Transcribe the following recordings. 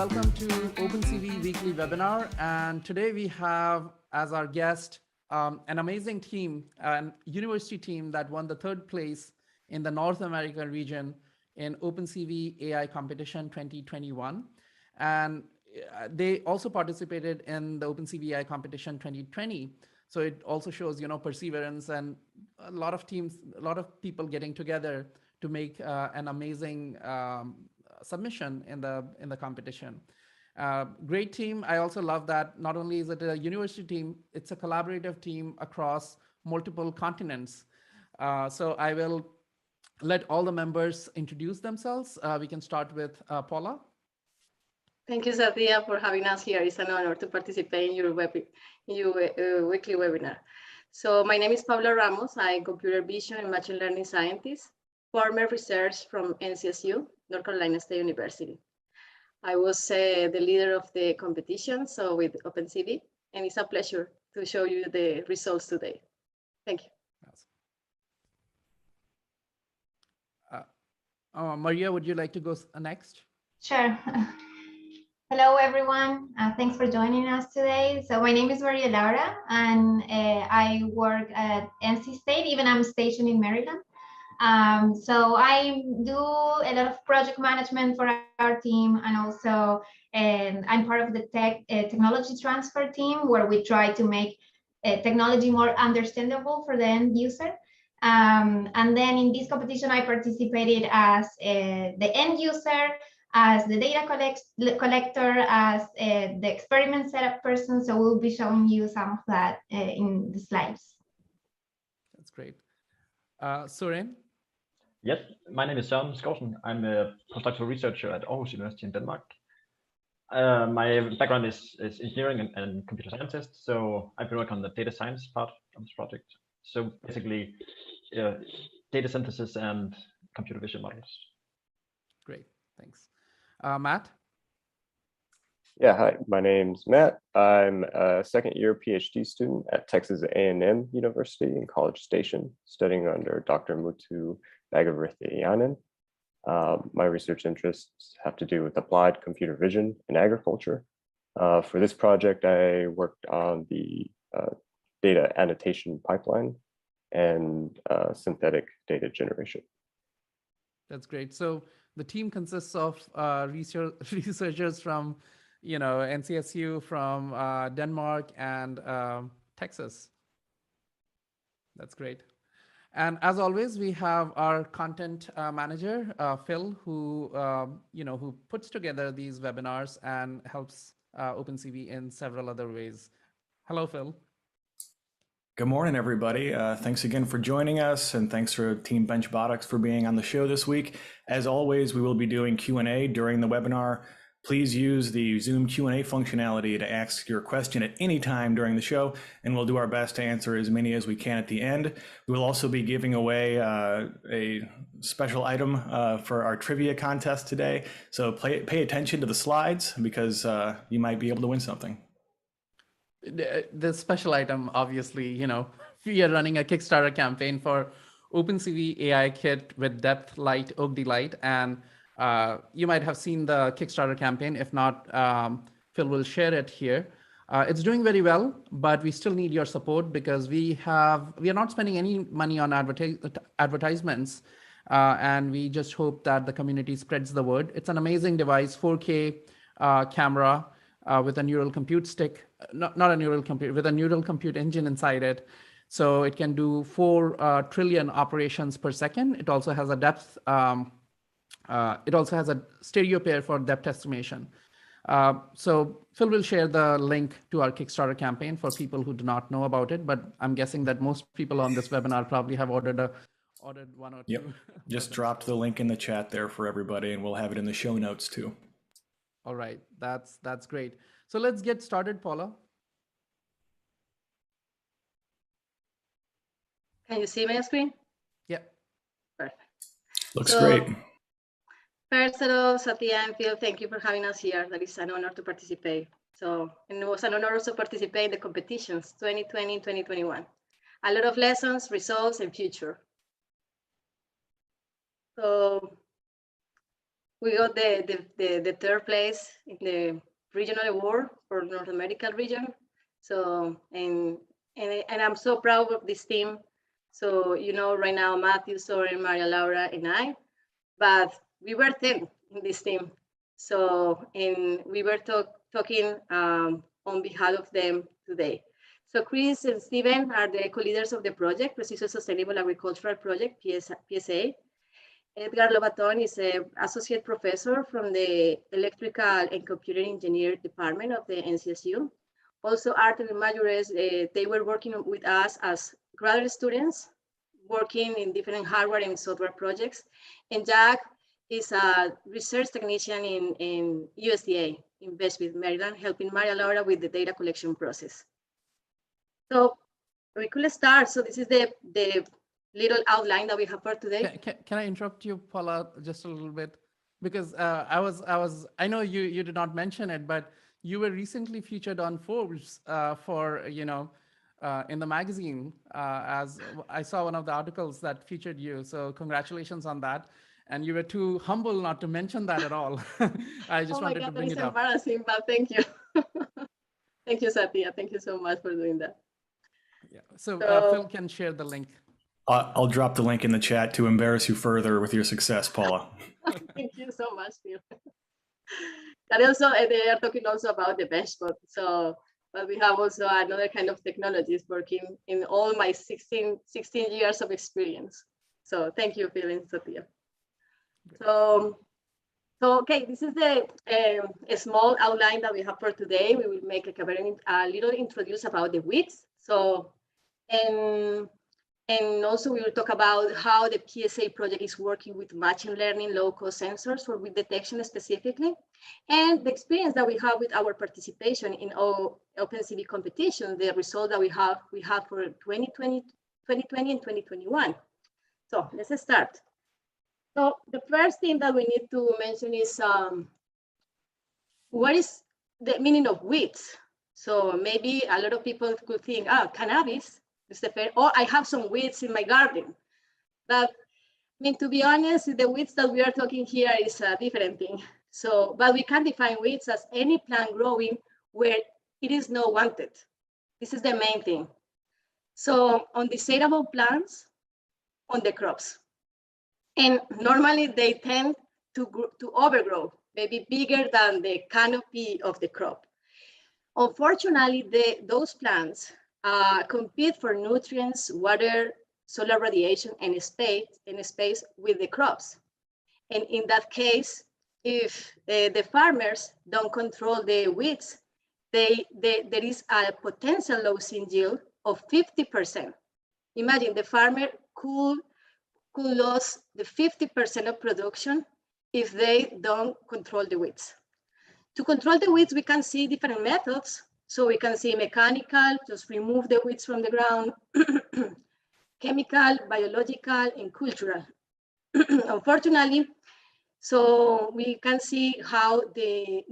welcome to OpenCV Weekly Webinar. And today we have as our guest an amazing team, an university team that won the third place in the North American region in OpenCV AI Competition 2021. And they also participated in the OpenCV AI Competition 2020. So it also shows, perseverance and a lot of teams, a lot of people getting together to make an amazing submission in the competition. Great team. I also love that not only is it a university team, it's a collaborative team across multiple continents. So I will let all the members introduce themselves. We can start with Paula. Thank you, Satya, for having us here. It's an honor to participate in your weekly webinar. So my name is Paula Ramos. I'm computer vision and machine learning scientist, former research from NCSU, North Carolina State University. I was the leader of the competition, so with OpenCV, and it's a pleasure to show you the results today. Thank you. Maria, would you like to go next? Sure. Hello, everyone. Thanks for joining us today. So my name is Maria Laura, and I work at NC State, even I'm stationed in Maryland. So I do a lot of project management for our team, and also I'm part of the technology transfer team, where we try to make technology more understandable for the end user. And then in this competition, I participated as the end user, as the data collector, as the experiment setup person. So we'll be showing you some of that in the slides. That's great. Søren? Yes, my name is Søren Skovsen. I'm a postdoctoral researcher at Aarhus University in Denmark. My background is engineering and computer scientist, so I've been working on the data science part of this project. So basically, data synthesis and computer vision models. Great, thanks. Matt? Yeah, hi, my name's Matt. I'm a second-year PhD student at Texas A&M University in College Station, studying under Dr. Muthu Bhagavathyanan. My research interests have to do with applied computer vision in agriculture. For this project, I worked on the data annotation pipeline and synthetic data generation. That's great. So the team consists of researchers from, NCSU, from Denmark and Texas. That's great. And as always, we have our content manager, Phil, who who puts together these webinars and helps OpenCV in several other ways. Hello, Phil. Good morning, everybody. Thanks again for joining us, and thanks for Team BenchBotics for being on the show this week. As always, we will be doing Q&A during the webinar. Please use the Zoom Q&A functionality to ask your question at any time during the show, and we'll do our best to answer as many as we can at the end. We will also be giving away a special item for our trivia contest today. So pay attention to the slides, because you might be able to win something. The special item, obviously, we are running a Kickstarter campaign for OpenCV AI Kit with depth-LITE, OAK-D-LITE, and you might have seen the Kickstarter campaign. If not, Phil will share it here. It's doing very well, but we still need your support, because we are not spending any money on advertisements, and we just hope that the community spreads the word. It's an amazing device, 4K camera. With a neural compute stick, not a neural compute, with a neural compute engine inside it. So it can do 4 trillion operations per second. It also has a depth, it also has a stereo pair for depth estimation. So Phil will share the link to our Kickstarter campaign for people who do not know about it, but I'm guessing that most people on this webinar probably have ordered one or two. Yep, just dropped the link in the chat there for everybody, and we'll have it in the show notes too. All right, that's great. So let's get started, Paula. Can you see my screen? Yeah. Perfect. Looks great. First of all, Satya and Phil, thank you for having us here. That is an honor to participate. And it was an honor also to participate in the competitions 2020, 2021. A lot of lessons, results, and future. So We got the third place in the regional award for North American region. So, and I'm so proud of this team. So, you know, right now, Matthew, Søren, Maria Laura, and I, but we were 10 in this team. So, and we were talking on behalf of them today. So Chris and Steven are the co-leaders of the project, Precision Sustainable Agricultural Project, PSA. Edgar Lobaton is an associate professor from the Electrical and Computer Engineer Department of the NCSU. Also, Arthur and Mayures, they were working with us as graduate students, working in different hardware and software projects. And Jack is a research technician in USDA in Benchbot, Maryland, helping Maria Laura with the data collection process. So we could start. So this is the little outline that we have for today. Can I interrupt you, Paula, just a little bit? Because I know you did not mention it, but you were recently featured on Forbes for, in the magazine, as I saw one of the articles that featured you. So congratulations on that. And you were too humble not to mention that at all. I just wanted to bring it up. That is embarrassing, but thank you. Thank you, Satya. Thank you so much for doing that. Yeah. So Phil can share the link. I'll drop the link in the chat to embarrass you further with your success, Paula. Thank you so much, Phil. And also, they are talking also about the BenchBot. So, but we have also another kind of technologies working in all my 16 years of experience. So thank you, Phil and Satya. So okay, this is the a small outline that we have for today. We will make a little introduce about the weeds. So, and also we will talk about how the PSA project is working with machine learning low-cost sensors for weed detection specifically, and the experience that we have with our participation in OpenCV competition, the result that we have for 2020 and 2021. So let's start. So the first thing that we need to mention is what is the meaning of weeds? So maybe a lot of people could think, cannabis is the fair, or I have some weeds in my garden. But I mean, to be honest, the weeds that we are talking here is a different thing. So, but we can define weeds as any plant growing where it is not wanted. This is the main thing. So on desirable plants, on the crops. And normally they tend to overgrow, maybe bigger than the canopy of the crop. Unfortunately, those plants compete for nutrients, water, solar radiation, and space with the crops. And in that case, if the farmers don't control the weeds, there is a potential loss in yield of 50%. Imagine the farmer could lose the 50% of production if they don't control the weeds. To control the weeds, we can see different methods. So we can see mechanical, just remove the weeds from the ground, chemical, biological, and cultural. Unfortunately, so we can see how the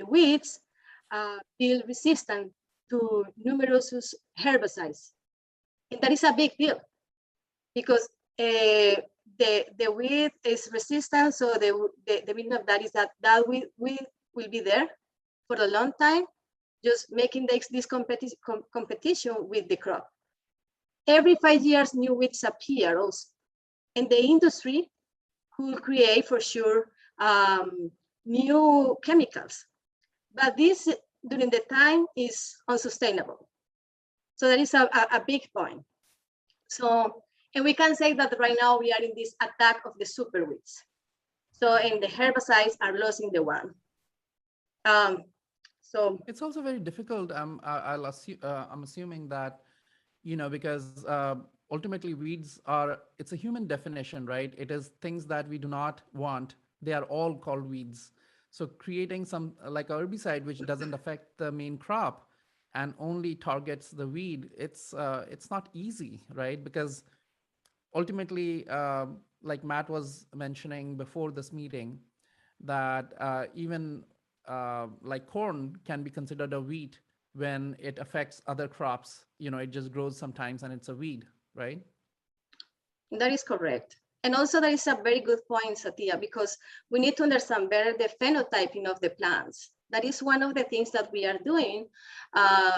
weeds feel resistant to numerous herbicides. And that is a big deal because the weed is resistant. So the meaning of that is that weed will be there for a long time, just making this competition with the crop. Every 5 years, new weeds appear also. And the industry could create for sure new chemicals. But this, during the time, is unsustainable. So that is a big point. So, and we can say that right now we are in this attack of the super weeds. So, and the herbicides are losing the one. So it's also very difficult. I'm assuming that, because ultimately weeds it's a human definition, right? It is things that we do not want. They are all called weeds. So creating some like a herbicide which doesn't affect the main crop and only targets the weed, it's not easy, right? Because ultimately, like Matt was mentioning before this meeting, that even like corn can be considered a weed when it affects other crops. It just grows sometimes and it's a weed, right? that is correct. And also there is a very good point, Satya, because we need to understand better the phenotyping of the plants. That is one of the things that we are doing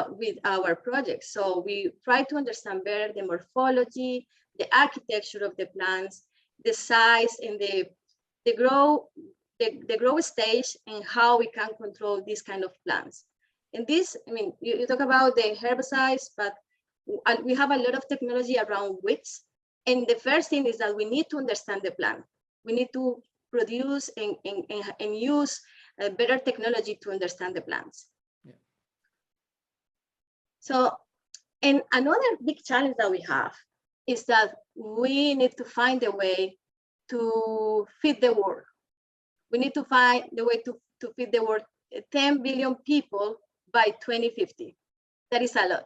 with our project. So we try to understand better the morphology, the architecture of the plants, the size and the growth stage, and how we can control these kind of plants. And this, I mean, you talk about the herbicides, but we have a lot of technology around weeds. And the first thing is that we need to understand the plant. We need to produce and use better technology to understand the plants. Yeah. So, and another big challenge that we have is that we need to find a way to feed the world. We need to find the way to feed the world 10 billion people by 2050. That is a lot.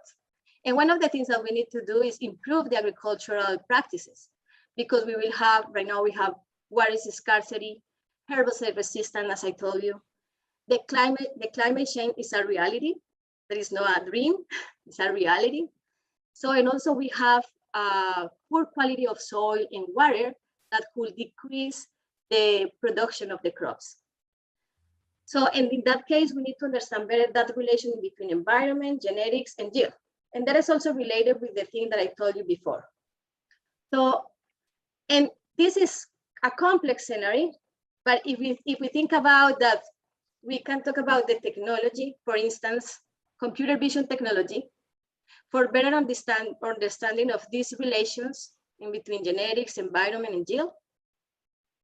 And one of the things that we need to do is improve the agricultural practices, because we will have, right now we have water scarcity, herbicide resistance, as I told you. The climate change is a reality. There is not a dream, it's a reality. So, and also we have poor quality of soil and water that could decrease the production of the crops. So, and in that case, we need to understand better that relation between environment, genetics, and yield. And that is also related with the thing that I told you before. So, and this is a complex scenario, but if we think about that, we can talk about the technology, for instance, computer vision technology, for better understanding of these relations in between genetics, environment, and yield.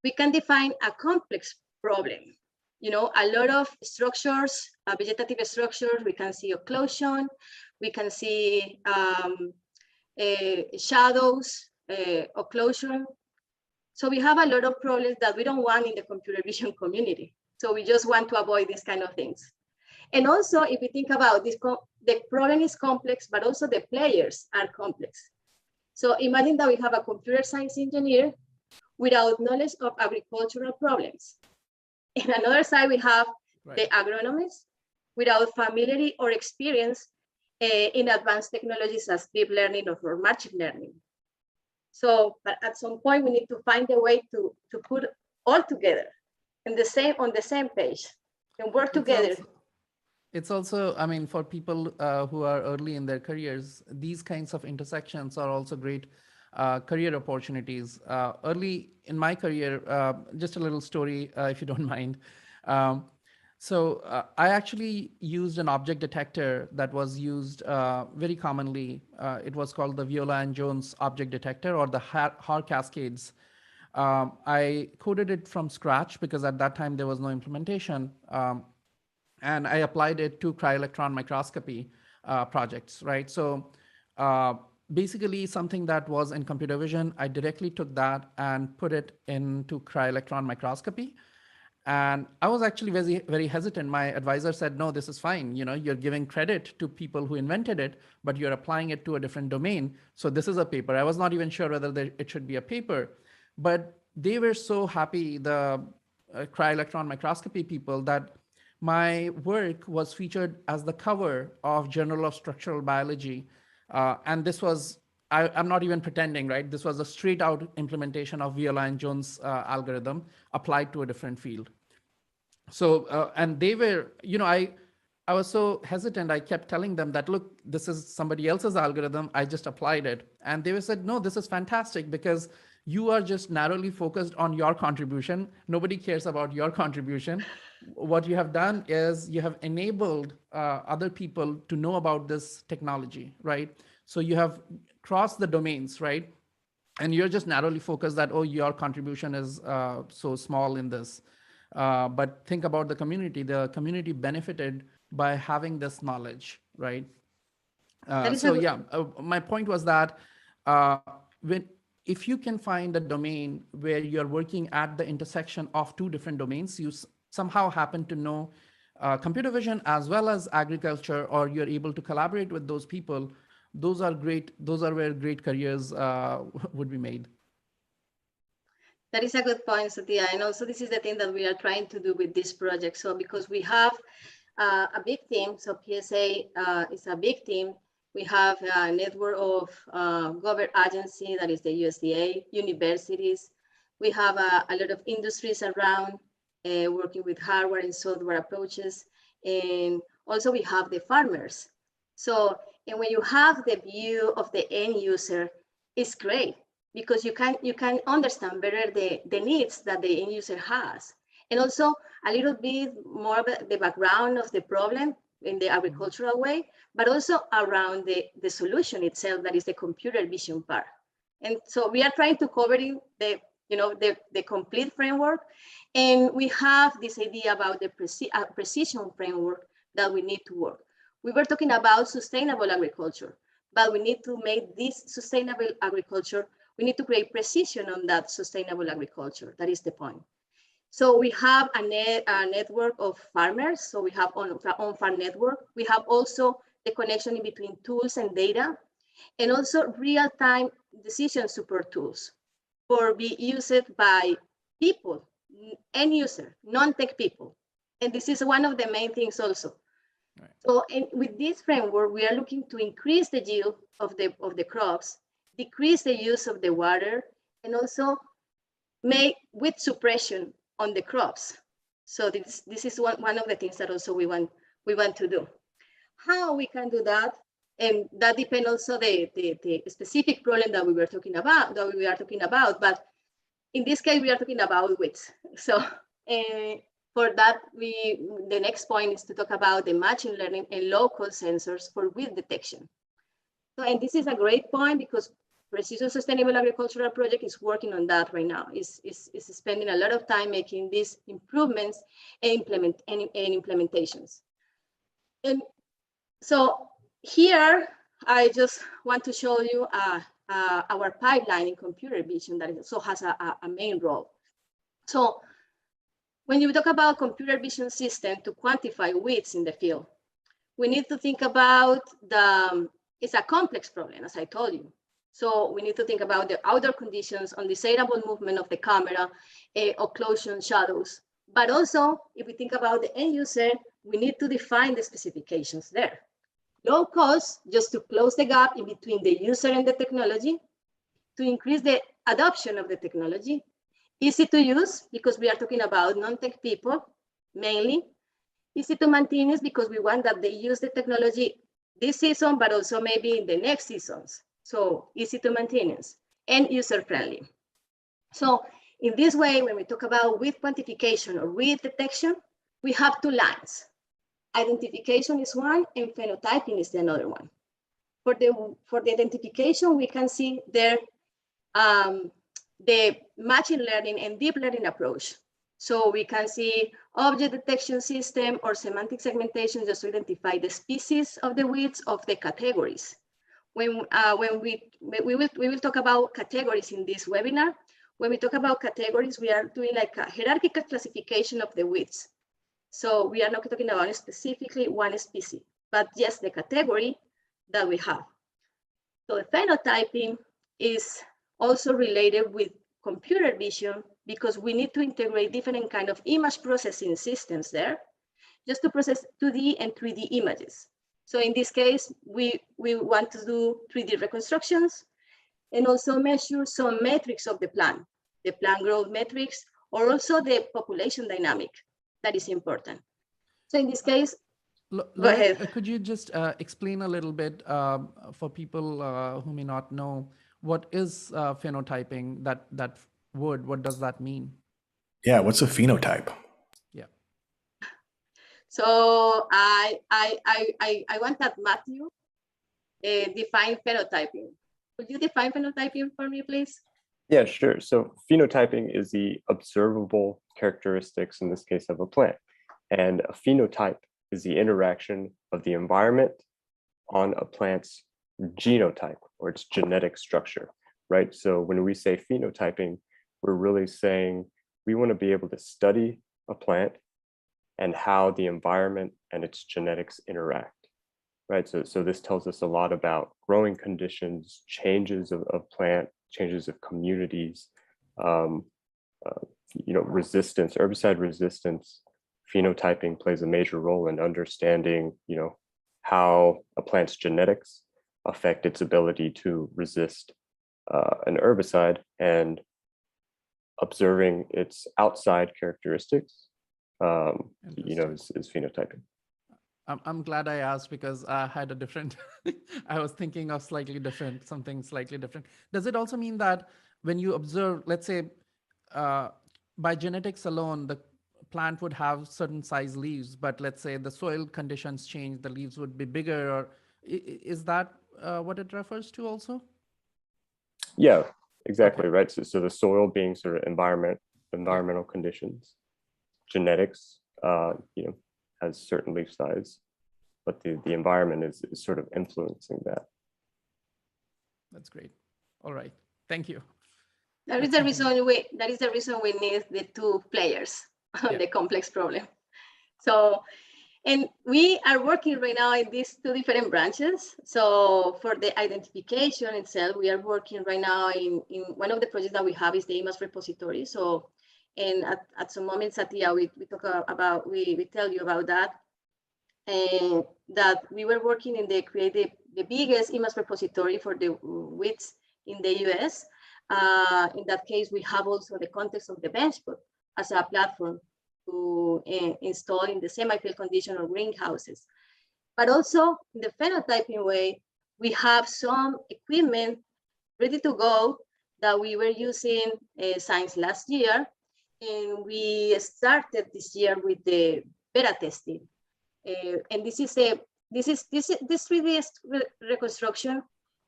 We can define a complex problem. You know, a lot of structures, vegetative structures, we can see occlusion, we can see shadows, occlusion. So we have a lot of problems that we don't want in the computer vision community. So we just want to avoid these kind of things. And also, if we think about this, the problem is complex, but also the players are complex. So imagine that we have a computer science engineer without knowledge of agricultural problems. In another side, we have the agronomists without familiarity or experience in advanced technologies as deep learning or machine learning. So, but at some point, we need to find a way to put all together on the same page and work together. It's also, I mean, for people who are early in their careers, these kinds of intersections are also great career opportunities. Early in my career, just a little story, if you don't mind. So I actually used an object detector that was used very commonly. It was called the Viola and Jones object detector, or the Haar cascades. I coded it from scratch because at that time there was no implementation. And I applied it to cryo-electron microscopy projects, right? So basically something that was in computer vision, I directly took that and put it into cryo-electron microscopy. And I was actually very, very hesitant. My advisor said, no, this is fine. You know, you're giving credit to people who invented it, but you're applying it to a different domain. So this is a paper. I was not even sure whether it should be a paper, but they were so happy, the cryo-electron microscopy people, that my work was featured as the cover of Journal of Structural Biology. And this was, I'm not even pretending, right? This was a straight out implementation of Viola and Jones algorithm applied to a different field. So, and they were, you know, I was so hesitant. I kept telling them that, look, this is somebody else's algorithm. I just applied it. And they said, no, this is fantastic because you are just narrowly focused on your contribution. Nobody cares about your contribution. What you have done is you have enabled other people to know about this technology, right? So you have crossed the domains, right? And you're just narrowly focused that, oh, your contribution is so small in this. But think about the community. The community benefited by having this knowledge, right? So yeah, my point was that if you can find a domain where you're working at the intersection of two different domains, you somehow happen to know computer vision as well as agriculture, or you're able to collaborate with those people, those are great. Those are where great careers would be made. That is a good point, Satya. And also this is the thing that we are trying to do with this project. So because we have a big team, so PSA is a big team. We have a network of government agencies, that is the USDA, universities, We have a lot of industries around working with hardware and software approaches. And also we have the farmers. So, and when you have the view of the end user, it's great because you can understand better the needs that the end user has. And also a little bit more about the background of the problem in the agricultural way, but also around the solution itself, that is the computer vision part. And so we are trying to cover the complete framework. And we have this idea about the precision framework that we need to work. We were talking about sustainable agriculture, but we need to make this sustainable agriculture, we need to create precision on that sustainable agriculture. That is the point. So we have a network of farmers. So we have on-farm network. We have also the connection in between tools and data, and also real-time decision support tools for be used by people, end user, non-tech people. And this is one of the main things also. Right. So with this framework, we are looking to increase the yield of the crops, decrease the use of the water, and also make weed suppression on the crops. So this is one of the things that also we want to do. How we can do that, and that depends also the specific problem that we are talking about. But in this case, we are talking about weeds. So for that, the next point is to talk about the machine learning and local sensors for weed detection. So, and this is a great point because Precision Sustainable Agricultural Project is working on that right now. Is spending a lot of time making these improvements and implementations. And so here, I just want to show you our pipeline in computer vision that also has a main role. So when you talk about computer vision system to quantify weeds in the field, we need to think about it's a complex problem, as I told you. So we need to think about the outdoor conditions, undesirable movement of the camera, occlusion, shadows. But also, if we think about the end user, we need to define the specifications there. Low cost, just to close the gap in between the user and the technology, to increase the adoption of the technology. Easy to use, because we are talking about non-tech people, mainly. Easy to maintain because we want that they use the technology this season, but also maybe in the next seasons. So easy to maintain and user-friendly. So in this way, when we talk about weed quantification or weed detection, we have two lines. Identification is one and phenotyping is the another one. For the identification, we can see there the machine learning and deep learning approach. So we can see object detection system or semantic segmentation just to identify the species of the weeds of the categories. When we will talk about categories in this webinar. When we talk about categories, we are doing like a hierarchical classification of the weeds. So we are not talking about specifically one species, but just the category that we have. So the phenotyping is also related with computer vision because we need to integrate different kind of image processing systems there just to process 2D and 3D images. So in this case, we want to do 3D reconstructions and also measure some metrics of the plant growth metrics, or also the population dynamic that is important. So in this case, go ahead. Could you just explain a little bit for people who may not know, what is phenotyping, that word, what does that mean? Yeah, what's a phenotype? Yeah. So I want that Matthew define phenotyping. Could you define phenotyping for me, please? Yeah, sure. So phenotyping is the observable characteristics, in this case, of a plant. And a phenotype is the interaction of the environment on a plant's genotype or its genetic structure, right? So when we say phenotyping, we're really saying we want to be able to study a plant and how the environment and its genetics interact, right? So this tells us a lot about growing conditions, changes of plant, changes of communities, resistance, herbicide resistance. Phenotyping plays a major role in understanding, how a plant's genetics affect its ability to resist an herbicide. And observing its outside characteristics, is phenotyping. I'm glad I asked because I had a different, I was thinking of something slightly different. Does it also mean that when you observe, let's say, by genetics alone, the plant would have certain size leaves, but let's say the soil conditions change, the leaves would be bigger, or is that what it refers to also? Yeah, exactly, okay. Right. So the soil being sort of environmental conditions, genetics, has certain leaf size, but the environment is sort of influencing that. That's great. All right, thank you. That is the reason we need the two players on the complex problem. So, and we are working right now in these two different branches. So for the identification itself, we are working right now in one of the projects that we have is the image repository. So, and at some moments at the we talk about, we tell you about that. And that we were working in the biggest image repository for the weeds in the US. In that case, we have also the context of the BenchBot as a platform to install in the semi-field condition or greenhouses. But also in the phenotyping way, we have some equipment ready to go that we were using since last year. And we started this year with the beta testing. And this 3D reconstruction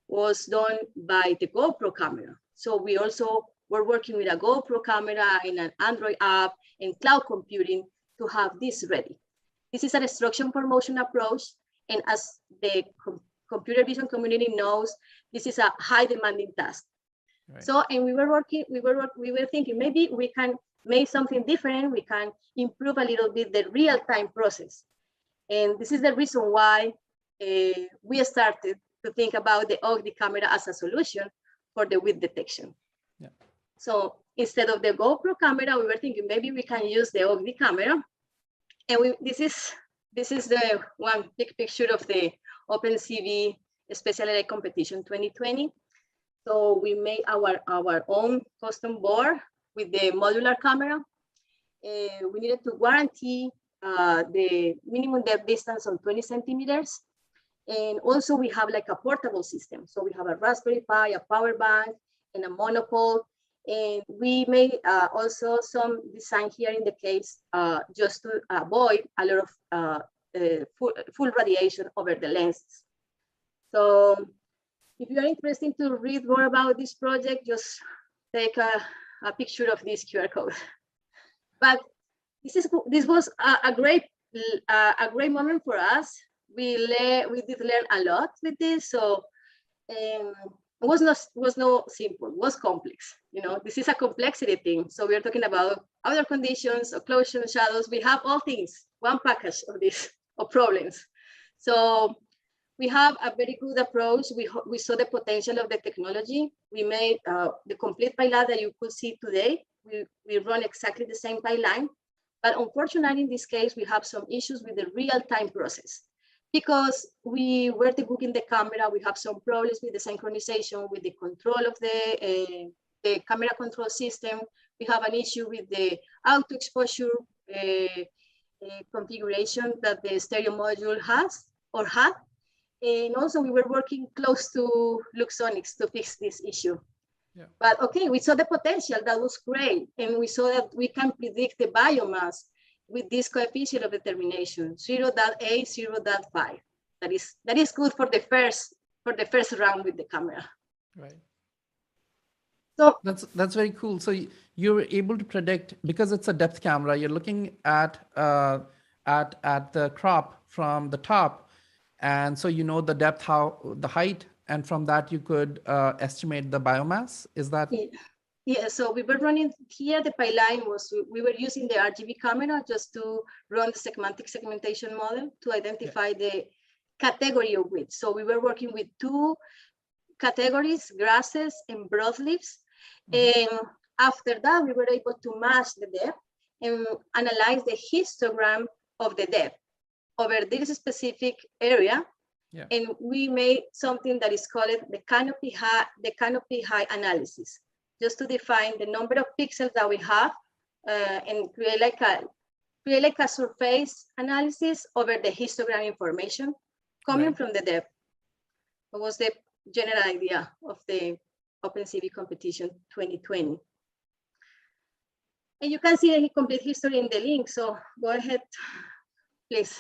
was done by the GoPro camera. So we also were working with a GoPro camera and an Android app and cloud computing to have this ready. This is an instruction per motion approach. And as the computer vision community knows, this is a high demanding task. Right. So, and we were thinking maybe we can make something different. We can improve a little bit the real-time process. And this is the reason why we started to think about the OAK-D camera as a solution for the weed detection. Yeah. So instead of the GoPro camera, we were thinking maybe we can use the OAK-D camera. And this is the one big picture of the OpenCV Special AI Competition 2020. So we made our own custom board with the modular camera. We needed to guarantee the minimum depth distance on 20 centimeters. And also we have like a portable system. So we have a Raspberry Pi, a power bank, and a monopole. And we made also some design here in the case just to avoid a lot of full radiation over the lenses. So if you are interested to read more about this project, just take a picture of this QR code. But this was a great moment for us. We did learn a lot with this. So it was not simple. It was complex. This is a complexity thing. So we are talking about outer conditions, occlusion, shadows. We have all things, one package of this of problems. So we have a very good approach. We saw the potential of the technology. We made the complete pipeline that you could see today. We run exactly the same pipeline. But unfortunately, in this case, we have some issues with the real-time process. Because we were debugging the camera, we have some problems with the synchronization, with the control of the camera control system. We have an issue with the auto exposure configuration that the stereo module has or had. And also we were working close to Luxonics to fix this issue. Yeah. But okay, we saw the potential, that was great. And we saw that we can predict the biomass with this coefficient of determination, 0.8, 0.5. That is good for the first round with the camera. Right. So that's very cool. So you're able to predict, because it's a depth camera, you're looking at the crop from the top, and so you know the depth, the height, and from that you could estimate the biomass. Is that? Yeah, so we were running here, the pipeline was, we were using the RGB camera just to run the semantic segmentation model to identify the category of weeds. So we were working with two categories, grasses and broadleaves. And after that, we were able to match the depth and analyze the histogram of the depth over this specific area. Yeah. And we made something that is called the canopy height analysis. just to define the number of pixels that we have and create like a surface analysis over the histogram information coming from the depth. That was the general idea of the OpenCV competition 2020. And you can see the complete history in the link. So go ahead, please.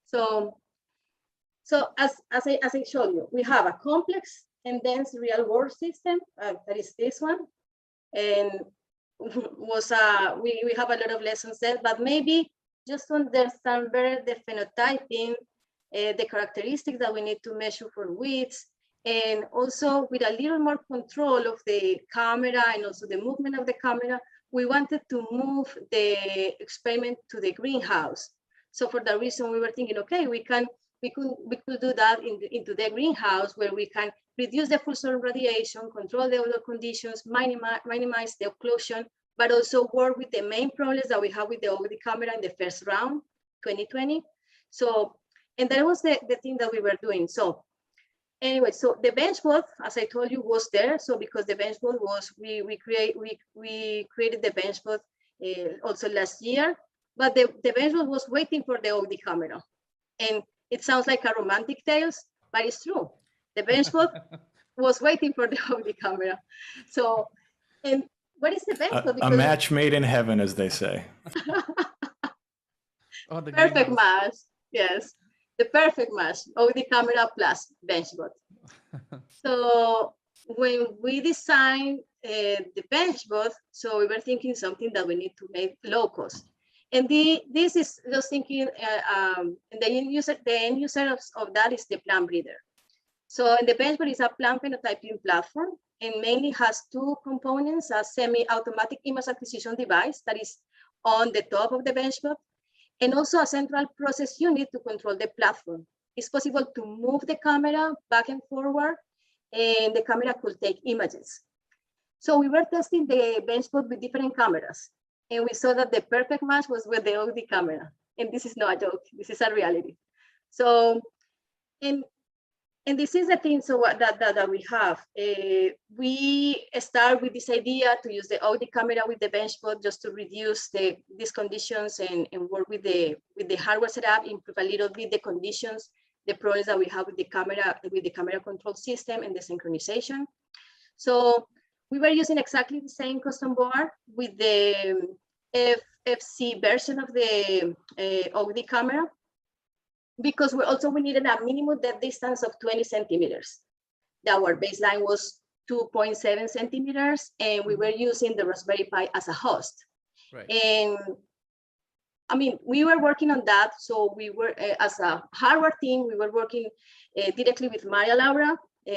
So as I showed you, we have a complex and dense real world system. That is this one. And we have a lot of lessons there, but maybe just to understand better the phenotyping, the characteristics that we need to measure for widths, and also with a little more control of the camera and also the movement of the camera, we wanted to move the experiment to the greenhouse. So for that reason, we were thinking, okay, we could do that into the greenhouse where we can reduce the full sun radiation, control the other conditions, minimize the occlusion, but also work with the main problems that we have with the OAK-D camera in the first round, 2020. So, and that was the thing that we were doing. So anyway, so the BenchBot, as I told you, was there. So because the BenchBot was, we created the BenchBot also last year, but the BenchBot was waiting for the OAK-D camera. And it sounds like a romantic tales, but it's true. The BenchBot was waiting for the OAK-D camera. So, and what is the BenchBot? A match made in heaven, as they say. Oh, the perfect match, yes. The perfect match, OAK-D camera plus BenchBot. So when we designed the BenchBot, so we were thinking something that we need to make low cost. And this is just thinking, the end user of that is the plant breeder. So the BenchBot is a plant phenotyping platform and mainly has two components: a semi-automatic image acquisition device that is on the top of the BenchBot, and also a central process unit to control the platform. It's possible to move the camera back and forward, and the camera could take images. So we were testing the BenchBot with different cameras, and we saw that the perfect match was with the OAK-D camera. And this is not a joke, this is a reality. So, and this is the thing so that we have. We start with this idea to use the OAK-D camera with the BenchBot just to reduce these conditions and work with the hardware setup, improve a little bit the conditions, the problems that we have with the camera control system and the synchronization. So we were using exactly the same custom board with the FFC version of the OAK-D camera, because we needed a minimum depth distance of 20 centimeters. Our baseline was 2.7 centimeters, and we were using the Raspberry Pi as a host. Right. And I mean, we were working on that. So we were, as a hardware team, we were working directly with Maria Laura.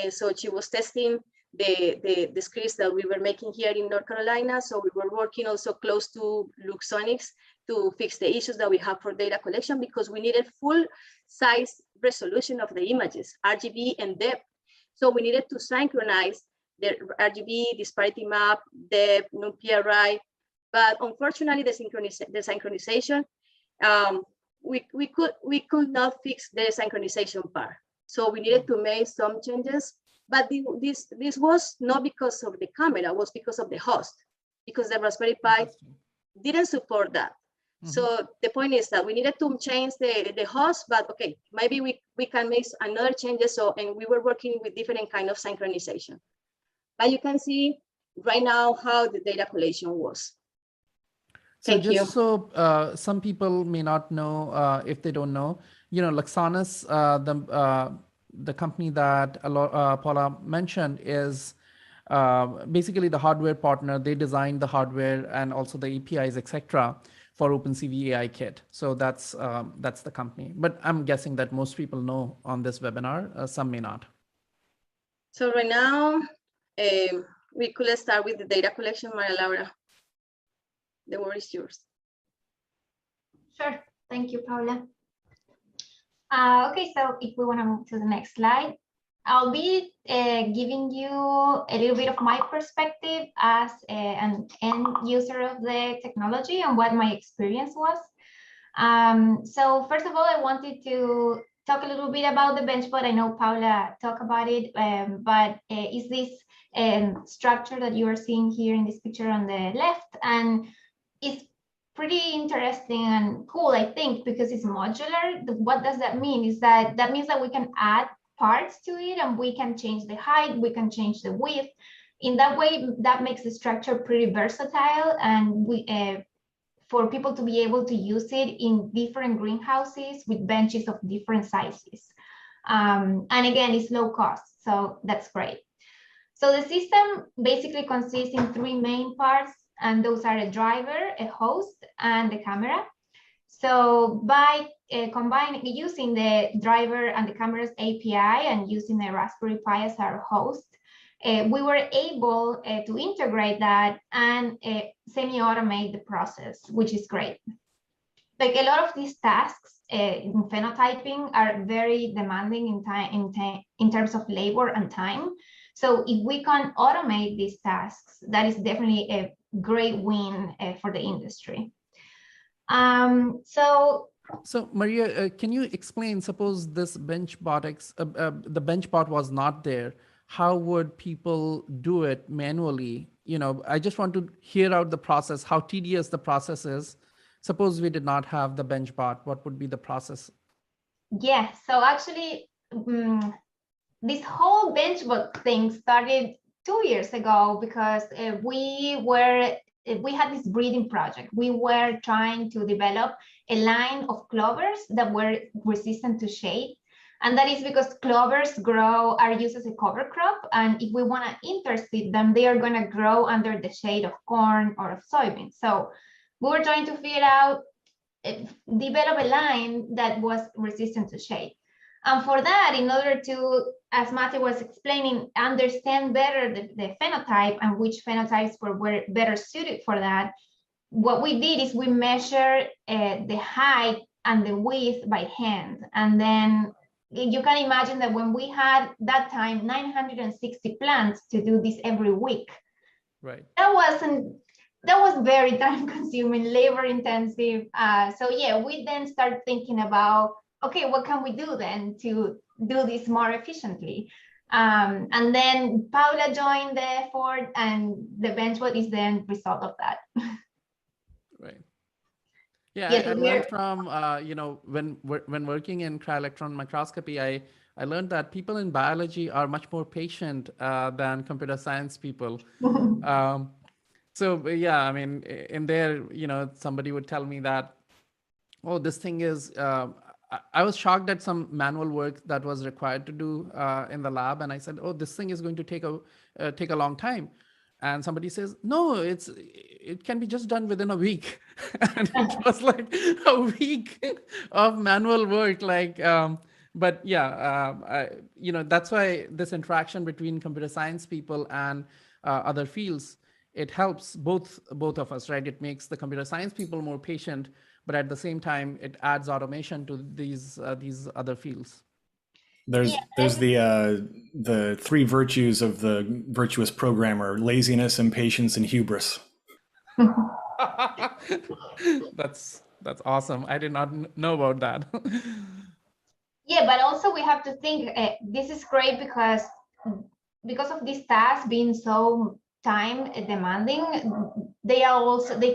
So she was testing the scripts that we were making here in North Carolina. So we were working also close to Luxonics to fix the issues that we have for data collection, because we needed full size resolution of the images, RGB and depth. So we needed to synchronize the RGB, disparity map, depth, non-PRI. But unfortunately, the synchronization, we could not fix the synchronization part. So we needed to make some changes. But this was not because of the camera, it was because of the host, because the Raspberry Pi didn't support that. Mm-hmm. So the point is that we needed to change the host, but okay, maybe we can make another changes. So, and we were working with different kind of synchronization. But you can see right now how the data collection was. So some people may not know, if they don't know, Luxonis, the company that Paula mentioned, is basically the hardware partner. They designed the hardware and also the APIs, etc., for OpenCV AI Kit. So that's the company. But I'm guessing that most people know on this webinar. Some may not. So right now, we could start with the data collection, Maria Laura. The word is yours. Sure. Thank you, Paula. Okay, so if we want to move to the next slide, I'll be giving you a little bit of my perspective as an end user of the technology and what my experience was. So first of all, I wanted to talk a little bit about the BenchBot. I know Paula talked about it, but is this structure that you are seeing here in this picture on the left, and it's pretty interesting and cool, I think, because it's modular. What does that mean? Is that means that we can add parts to it, and we can change the height, we can change the width. In that way, that makes the structure pretty versatile, and we for people to be able to use it in different greenhouses with benches of different sizes. And again, it's low cost, so that's great. So the system basically consists in three main parts, and those are a driver, a host, and the camera. So by using the driver and the camera's API and using the Raspberry Pi as our host, we were able to integrate that and semi-automate the process, which is great. Like a lot of these tasks in phenotyping are very demanding in time, in terms of labor and time. So if we can automate these tasks, that is definitely a great win for the industry. So Maria, can you explain, suppose this BenchBotics, the BenchBot was not there, how would people do it manually? You know, I just want to hear out the process, how tedious the process is. Suppose we did not have the BenchBot, what would be the process? Yeah, so actually, this whole BenchBot thing started 2 years ago because we had this breeding project. We were trying to develop a line of clovers that were resistant to shade. And that is because clovers are used as a cover crop. And if we want to interseed them, they are going to grow under the shade of corn or of soybeans. So we were trying to figure out, develop a line that was resistant to shade. And for that, in order to, as Matthew was explaining, understand better the phenotype and which phenotypes were better suited for that, what we did is we measured the height and the width by hand. And then you can imagine that when we had that time 960 plants to do this every week, right? That was very time consuming, labor intensive. So yeah, we then start thinking about, okay, what can we do then to do this more efficiently? And then Paula joined the effort, and the BenchBot is the end result of that. Right. Yeah, Yes, I learned from, you know, when working in cryo-electron microscopy, I learned that people in biology are much more patient than computer science people. So yeah, I mean, in there, you know, somebody would tell me that, oh, this thing is, I was shocked at some manual work that was required to do in the lab. And I said, oh, this thing is going to take a long time. And somebody says, no, it can be just done within a week. And it was like a week of manual work. Like, but yeah, you know, that's why this interaction between computer science people and other fields, it helps both of us, right? It makes the computer science people more patient, but at the same time, it adds automation to these other fields. There's the three virtues of the virtuous programmer: laziness, impatience, and hubris. That's awesome. I did not know about that. Yeah, but also we have to think this is great because of these tasks being so time demanding, they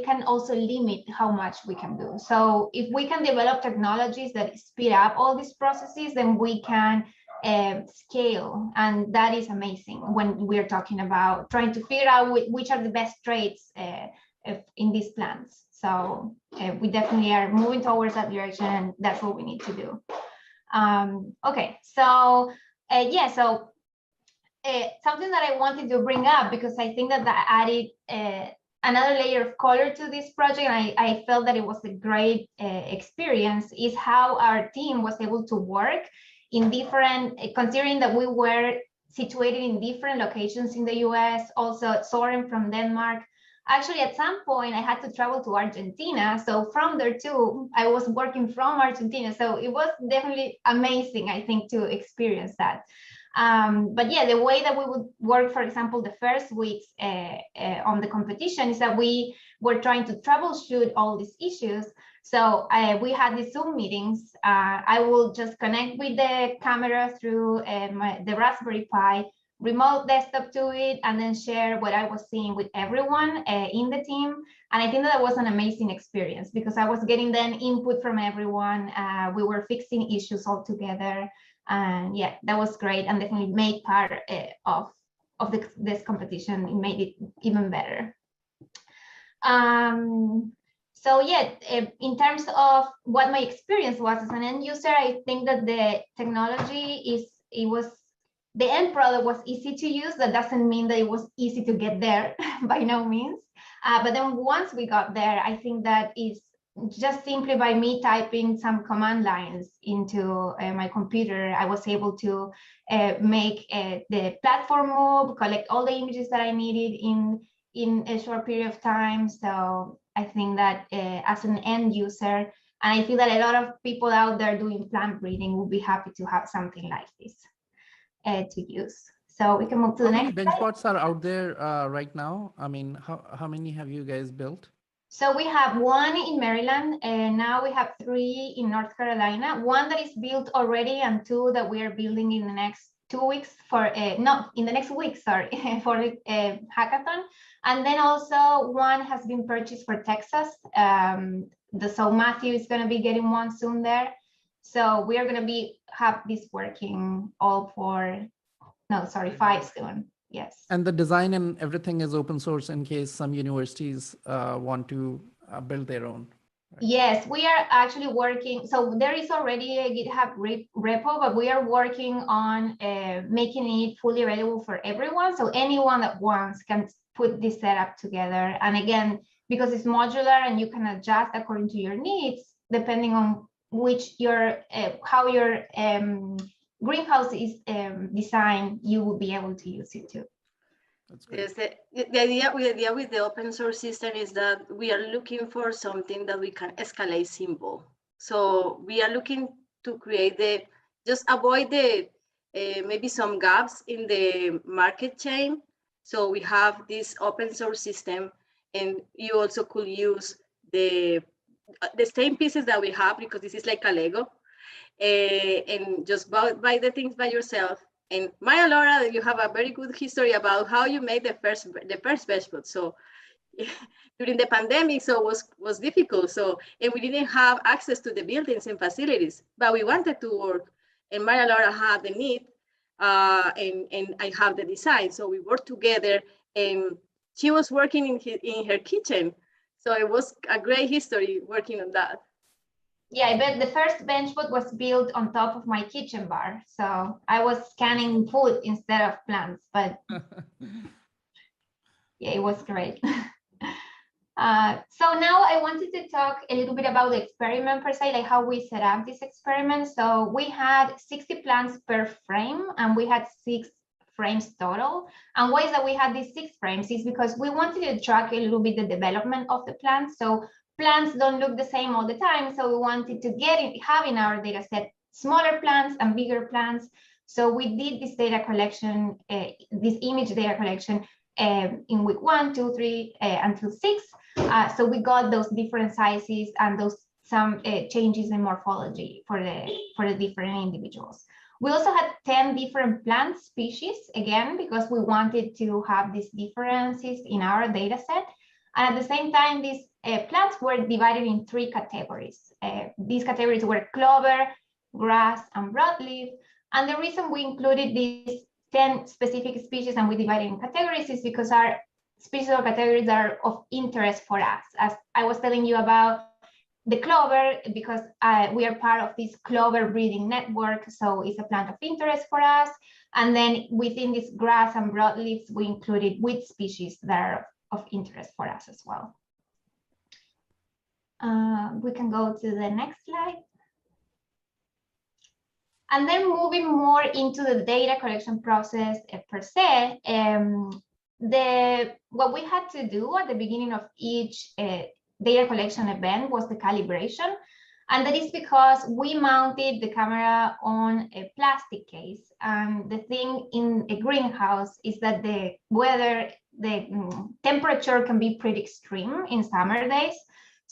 can also limit how much we can do. So if we can develop technologies that speed up all these processes, then we can scale, and that is amazing when we're talking about trying to figure out which are the best traits in these plants. So we definitely are moving towards that direction, and that's what we need to do. Okay, so yeah, so something that I wanted to bring up, because I think that added another layer of color to this project, and I felt that it was a great experience, is how our team was able to work in different, considering that we were situated in different locations in the US, also Søren from Denmark. Actually, at some point, I had to travel to Argentina. So from there too, I was working from Argentina. So it was definitely amazing, I think, to experience that. But yeah, the way that we would work, for example, the first weeks on the competition is that we were trying to troubleshoot all these issues. So we had these Zoom meetings. I will just connect with the camera through the Raspberry Pi, remote desktop to it, and then share what I was seeing with everyone in the team. And I think that was an amazing experience because I was getting then input from everyone. We were fixing issues all together. And yeah, that was great, and definitely made part of this competition. It made it even better. So yeah, in terms of what my experience was as an end user, I think that the technology the end product was easy to use. That doesn't mean that it was easy to get there by no means. But then once we got there, I think that is just simply by me typing some command lines into my computer, I was able to make the platform move, collect all the images that I needed in a short period of time. So I think that as an end user, and I feel that a lot of people out there doing plant breeding will be happy to have something like this to use. So we can move to the next slide. How many BenchBots are out there right now? I mean, how many have you guys built? So we have one in Maryland, and now we have 3 in North Carolina. One that is built already, and 2 that we are building in the next 2 weeks for no, in the next week, sorry, for the hackathon. And then also one has been purchased for Texas. So Matthew is going to be getting one soon there. So we are going to have this working all for, no, sorry, 5 soon. Yes. And the design and everything is open source in case some universities want to build their own. Right? Yes, we are actually working. So there is already a GitHub repo, but we are working on making it fully available for everyone. So anyone that wants can put this setup together. And again, because it's modular and you can adjust according to your needs, depending on which how your greenhouse is designed, you will be able to use it too. That's great. Yes, the idea with the open source system is that we are looking for something that we can escalate simple. So we are looking to create just avoid maybe some gaps in the market chain. So we have this open source system, and you also could use the same pieces that we have, because this is like a Lego. And just buy the things by yourself. And Maya Laura, you have a very good history about how you made the first BenchBot. So during the pandemic, so it was difficult. So, and we didn't have access to the buildings and facilities, but we wanted to work. And Maya Laura had the need, and I have the design. So we worked together, and she was working in her kitchen. So it was a great history working on that. Yeah, I bet the first BenchBot was built on top of my kitchen bar. So I was scanning food instead of plants, but yeah, it was great. So now I wanted to talk a little bit about the experiment per se, like how we set up this experiment. So we had 60 plants per frame, and we had 6 frames total. And why is that we had these 6 frames is because we wanted to track a little bit the development of the plants. So plants don't look the same all the time. So we wanted to have in our data set smaller plants and bigger plants. So we did this data collection, this image data collection in week 1, 2, 3, until 6. So we got those different sizes and some changes in morphology for the different individuals. We also had 10 different plant species, again, because we wanted to have these differences in our data set. And at the same time, these plants were divided in 3 categories. These categories were clover, grass, and broadleaf. And the reason we included these 10 specific species and we divided in categories is because our species or categories are of interest for us. As I was telling you about the clover, because we are part of this clover breeding network, so it's a plant of interest for us. And then within this grass and broadleaves, we included wheat species that are of interest for us as well. We can go to the next slide. And then moving more into the data collection process per se, what we had to do at the beginning of each data collection event was the calibration. And that is because we mounted the camera on a plastic case. And the thing in a greenhouse is that the temperature can be pretty extreme in summer days.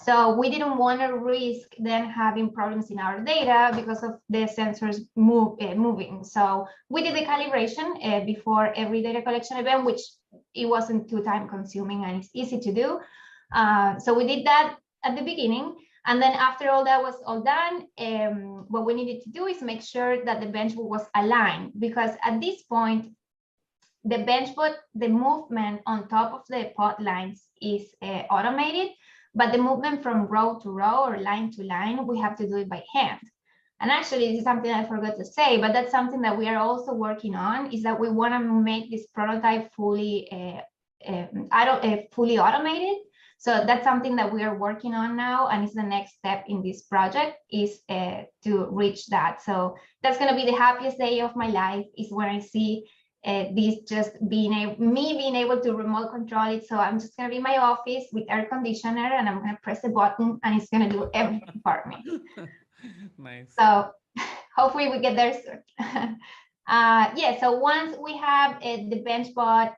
So we didn't want to risk then having problems in our data because of the sensors moving. So we did the calibration before every data collection event, which it wasn't too time consuming and it's easy to do. So we did that at the beginning. And then after all that was all done, what we needed to do is make sure that the BenchBot was aligned, because at this point, the BenchBot, the movement on top of the pod lines is automated, but the movement from row to row or line to line, we have to do it by hand. And actually, this is something I forgot to say, but that's something that we are also working on, is that we want to make this prototype fully automated. So that's something that we are working on now, and it's the next step in this project, is to reach that. So that's going to be the happiest day of my life, is when I see this just being able to remote control it. So I'm just going to be in my office with air conditioner, and I'm going to press a button, and it's going to do everything for me. Nice. So hopefully we get there soon. Yeah, so once we have the BenchBot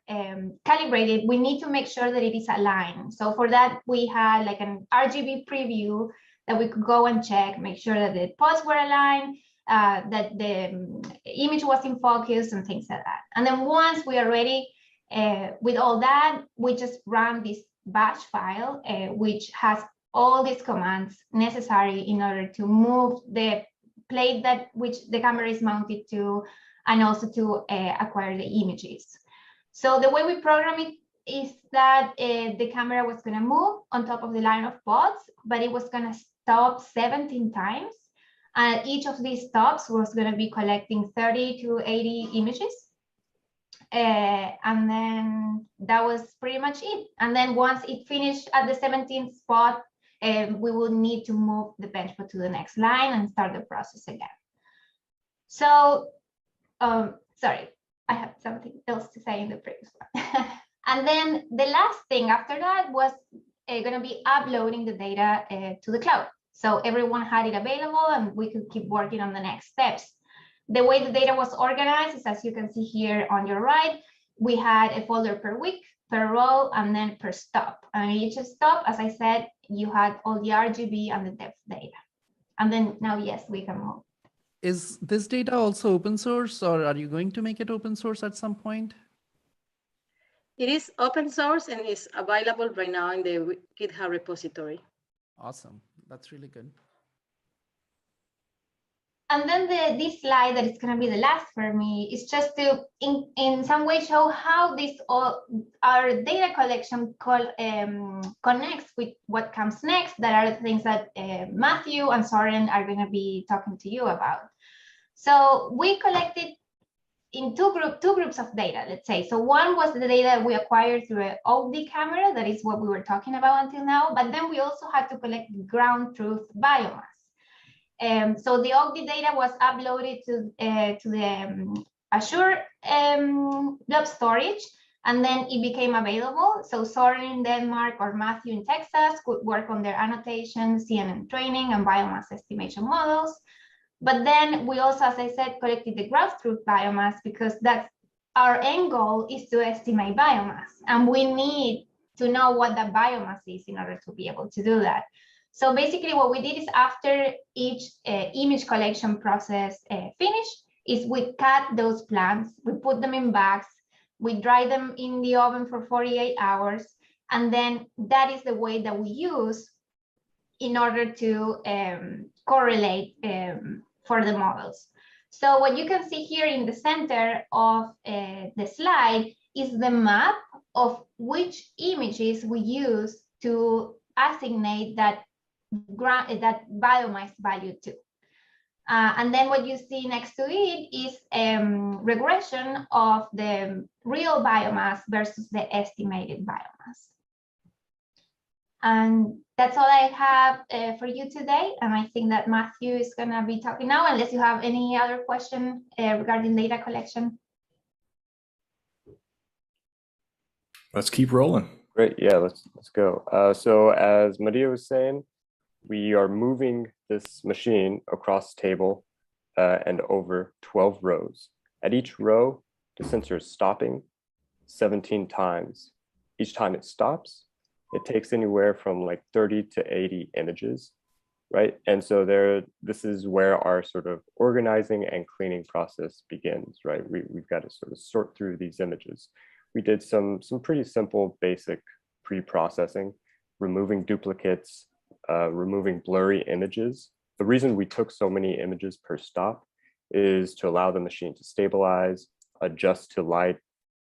calibrated, we need to make sure that it is aligned. So for that, we had like an RGB preview that we could go and check, make sure that the pods were aligned, that the image was in focus and things like that. And then once we are ready with all that, we just run this batch file, which has all these commands necessary in order to move the plate which the camera is mounted to, and also to acquire the images. So the way we program it is that the camera was going to move on top of the line of pods, but it was going to stop 17 times. And each of these stops was going to be collecting 30 to 80 images. And then that was pretty much it. And then once it finished at the 17th spot, we will need to move the BenchBot to the next line and start the process again. So, sorry, I have something else to say in the previous one. And then the last thing after that was going to be uploading the data to the cloud. So everyone had it available, and we could keep working on the next steps. The way the data was organized is, as you can see here on your right, we had a folder per week, per row, and then per stop. And each stop, as I said, you had all the RGB and the depth data. And then now, yes, we can move. Is this data also open source, or are you going to make it open source at some point? It is open source and is available right now in the GitHub repository. Awesome. That's really good. And then this slide that is going to be the last for me is just to, in some way, show how our data collection connects with what comes next. That are the things that Matthew and Søren are going to be talking to you about. So we collected in two groups of data, let's say. So one was the data we acquired through an OAK-D camera. That is what we were talking about until now. But then we also had to collect ground truth biomass. So the OAK-D data was uploaded to the Azure blob storage, and then it became available. So Søren in Denmark or Matthew in Texas could work on their annotation, CNN training, and biomass estimation models. But then we also, as I said, collected the ground truth biomass, because that's our end goal, is to estimate biomass. And we need to know what that biomass is in order to be able to do that. So basically what we did is, after each image collection process finished, is we cut those plants, we put them in bags, we dry them in the oven for 48 hours, and then that is the way that we use in order to correlate for the models. So what you can see here in the center of the slide is the map of which images we use to assignate that biomass value to. And then what you see next to it is regression of the real biomass versus the estimated biomass. And that's all I have for you today. And I think that Matthew is going to be talking now, unless you have any other question regarding data collection. Let's keep rolling. Great, yeah, let's go. So as Maria was saying, we are moving this machine across the table and over 12 rows. At each row, the sensor is stopping 17 times. Each time it stops, it takes anywhere from like 30 to 80 images, right? And so this is where our sort of organizing and cleaning process begins, right? We've got to sort of sort through these images. We did some pretty simple basic pre-processing, removing duplicates, removing blurry images. The reason we took so many images per stop is to allow the machine to stabilize, adjust to light,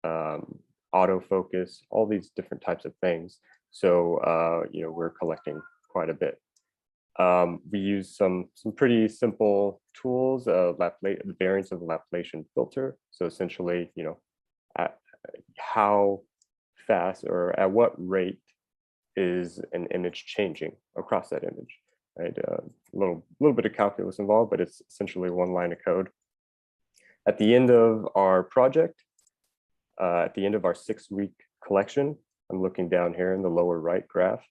autofocus, all these different types of things. So, you know, we're collecting quite a bit. We use some pretty simple tools, the variance of the Laplacian filter. So essentially, you know, at how fast or at what rate is an image changing across that image, right? A little bit of calculus involved, but it's essentially one line of code. At the end of our project, at the end of our 6-week collection, I'm looking down here in the lower right graph,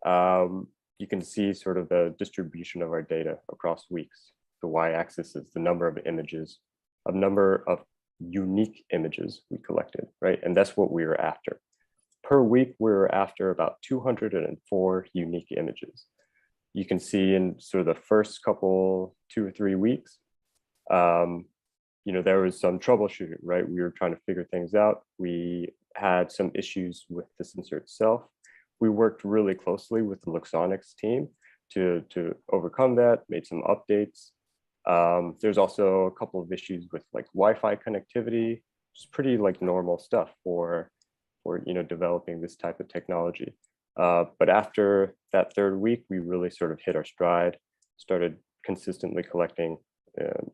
you can see sort of the distribution of our data across weeks. The y-axis is the number of images, a number of unique images we collected, right? And that's what we were after. Per week, we were after about 204 unique images. You can see in sort of the first couple, 2 or 3 weeks, you know, there was some troubleshooting, right? We were trying to figure things out. We had some issues with the sensor itself. We worked really closely with the Luxonics team to overcome that, made some updates. There's also a couple of issues with like Wi-Fi connectivity, just pretty like normal stuff for you know, developing this type of technology. But after that 3rd week, we really sort of hit our stride, started consistently collecting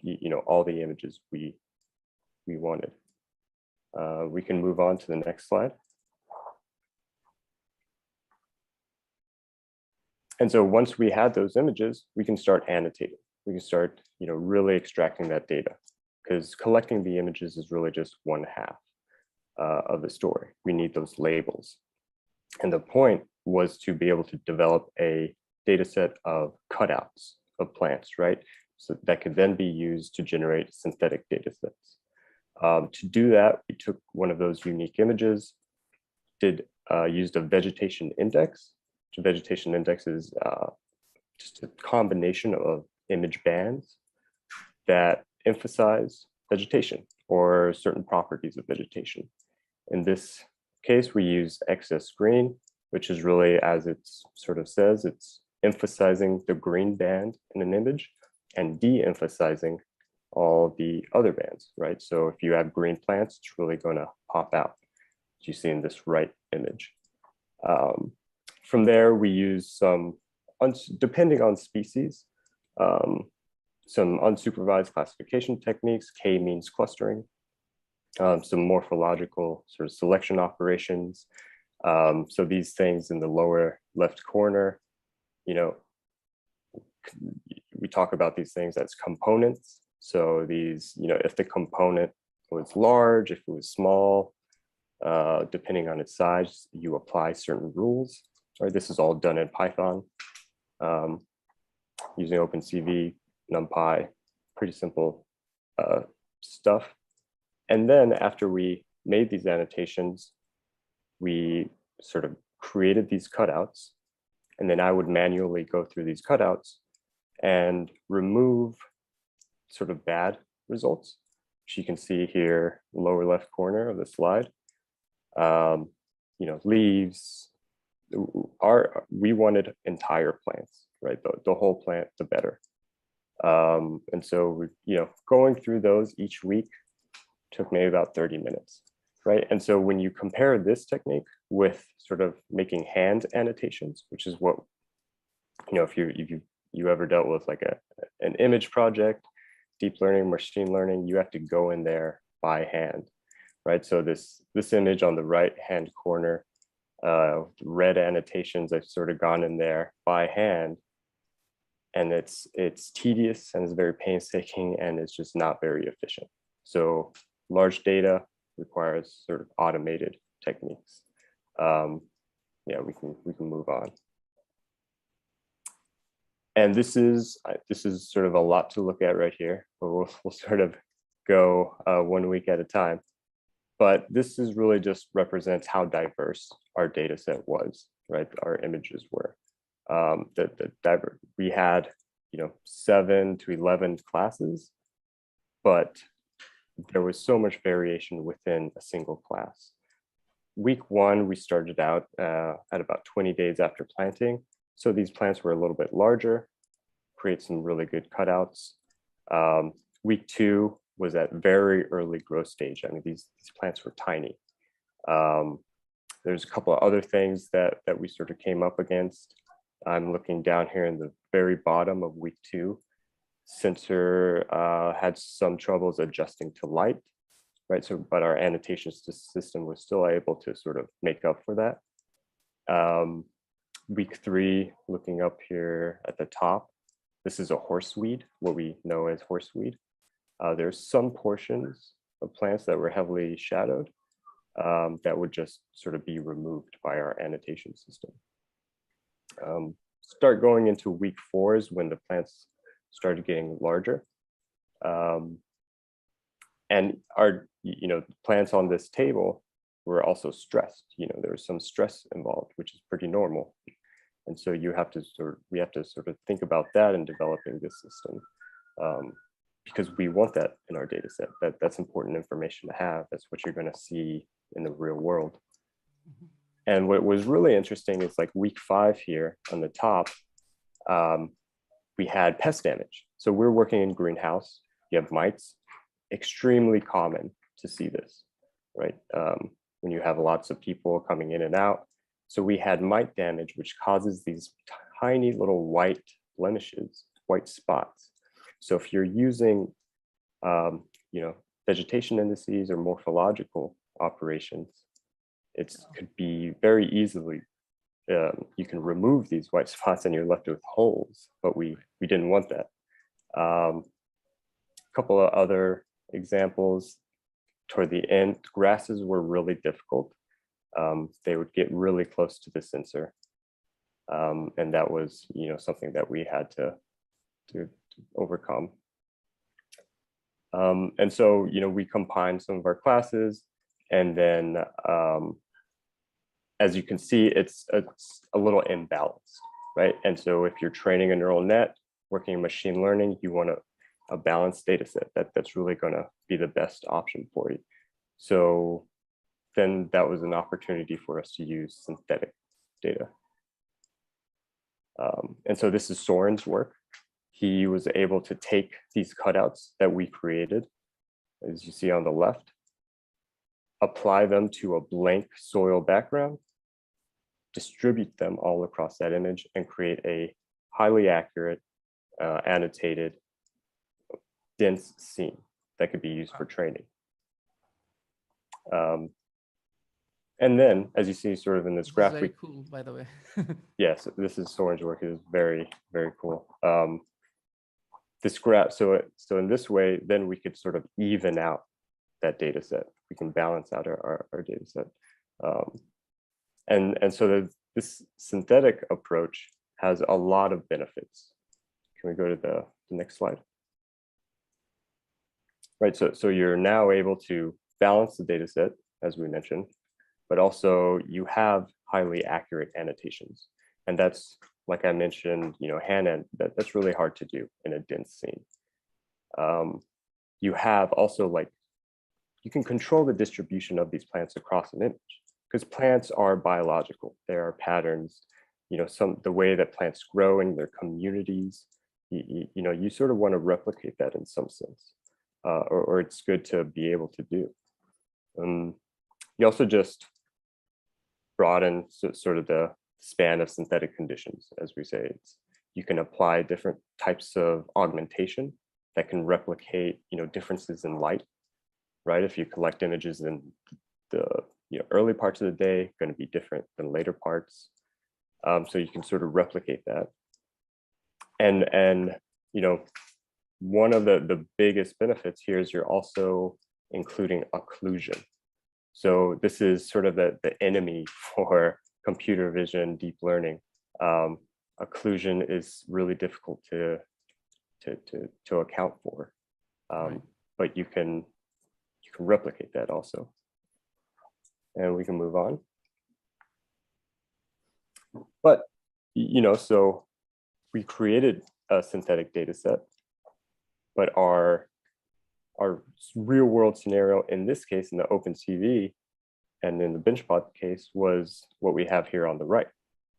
you know, all the images we wanted. We can move on to the next slide. And so once we had those images, we can start annotating. We can start, you know, really extracting that data, because collecting the images is really just 1/2 of the story. We need those labels. And the point was to be able to develop a data set of cutouts of plants, right? So that could then be used to generate synthetic data sets. To do that, we took one of those unique images, used a vegetation index. So vegetation index is just a combination of image bands that emphasize vegetation or certain properties of vegetation. In this case, we use excess green, which is really, as it sort of says, it's emphasizing the green band in an image and de-emphasizing all the other bands, right? So if you have green plants, it's really going to pop out, as you see in this right image. From there, we use some, depending on species, some unsupervised classification techniques, k-means clustering, some morphological sort of selection operations. So these things in the lower left corner, you know, we talk about these things as components. So these, you know, if the component was large, if it was small, depending on its size, you apply certain rules. Right, this is all done in Python using OpenCV, NumPy, pretty simple stuff. And then after we made these annotations, we sort of created these cutouts. And then I would manually go through these cutouts and remove sort of bad results, which you can see here, lower left corner of the slide. You know, leaves. We wanted entire plants, right? The whole plant, the better. And so we, you know, going through those each week took maybe about 30 minutes, right? And so when you compare this technique with sort of making hand annotations, which is what, you know, if you ever dealt with like an image project, deep learning, machine learning, you have to go in there by hand, right? So this image on the right hand corner, red annotations, I've sort of gone in there by hand, and it's tedious and it's very painstaking and it's just not very efficient. So large data requires sort of automated techniques. Yeah, we can move on. And this is sort of a lot to look at right here, but we'll sort of go 1 week at a time. but this is really just represents how diverse our data set was, right? Our images were. We had, 7 to 11 classes, but there was so much variation within a single class. Week 1, we started out at about 20 days after planting. So these plants were a little bit larger, create some really good cutouts. Week 2 was at very early growth stage. I mean, these plants were tiny. There's a couple of other things that we sort of came up against. I'm looking down here in the very bottom of week 2. Sensor had some troubles adjusting to light, right? So, but our annotation system was still able to sort of make up for that. Week 3, looking up here at the top, this is a horseweed, what we know as horseweed. There's some portions of plants that were heavily shadowed that would just sort of be removed by our annotation system. Start going into week 4 is when the plants started getting larger. And our, plants on this table were also stressed. There was some stress involved, which is pretty normal. And so we have to sort of think about that in developing this system, because we want that in our data set. That's important information to have. That's what you're going to see in the real world. And what was really interesting is like week 5 here on the top, we had pest damage. So we're working in greenhouse. You have mites, extremely common to see this, right? When you have lots of people coming in and out. So we had mite damage, which causes these tiny little white blemishes, white spots. So if you're using, vegetation indices or morphological operations, it could be very easily, you can remove these white spots and you're left with holes, but we didn't want that. A couple of other examples toward the end, grasses were really difficult. They would get really close to the sensor. And that was, something that we had to overcome. And so, we combined some of our classes, and then as you can see, it's a little imbalanced, right? And so if you're training a neural net, working in machine learning, you want a balanced data set that's really going to be the best option for you. So then that was an opportunity for us to use synthetic data. And so this is Søren's work. He was able to take these cutouts that we created, as you see on the left, apply them to a blank soil background, distribute them all across that image, and create a highly accurate, annotated, dense scene that could be used for training. And then, as you see sort of in this graph, very cool, by the way. Yes, this is Søren's work. It is very, very cool. This graph, so in this way, then we could sort of even out that data set. We can balance out our data set. And so this synthetic approach has a lot of benefits. Can we go to the next slide? Right, so you're now able to balance the data set, as we mentioned, but also you have highly accurate annotations. And that's, like I mentioned, hand-end, that's really hard to do in a dense scene. You have also you can control the distribution of these plants across an image, because plants are biological. There are patterns, the way that plants grow in their communities, you sort of want to replicate that in some sense, or it's good to be able to do. You also just broaden sort of the span of synthetic conditions, as we say. You can apply different types of augmentation that can replicate, differences in light, right? If you collect images in the early parts of the day, going to be different than later parts. So you can sort of replicate that. And one of the biggest benefits here is you're also including occlusion. So this is sort of the enemy for computer vision, deep learning. Occlusion is really difficult to account for, right. But you can replicate that also. and we can move on. But, so we created a synthetic data set, but our real world scenario in this case, in the OpenCV and in the BenchBot case, was what we have here on the right,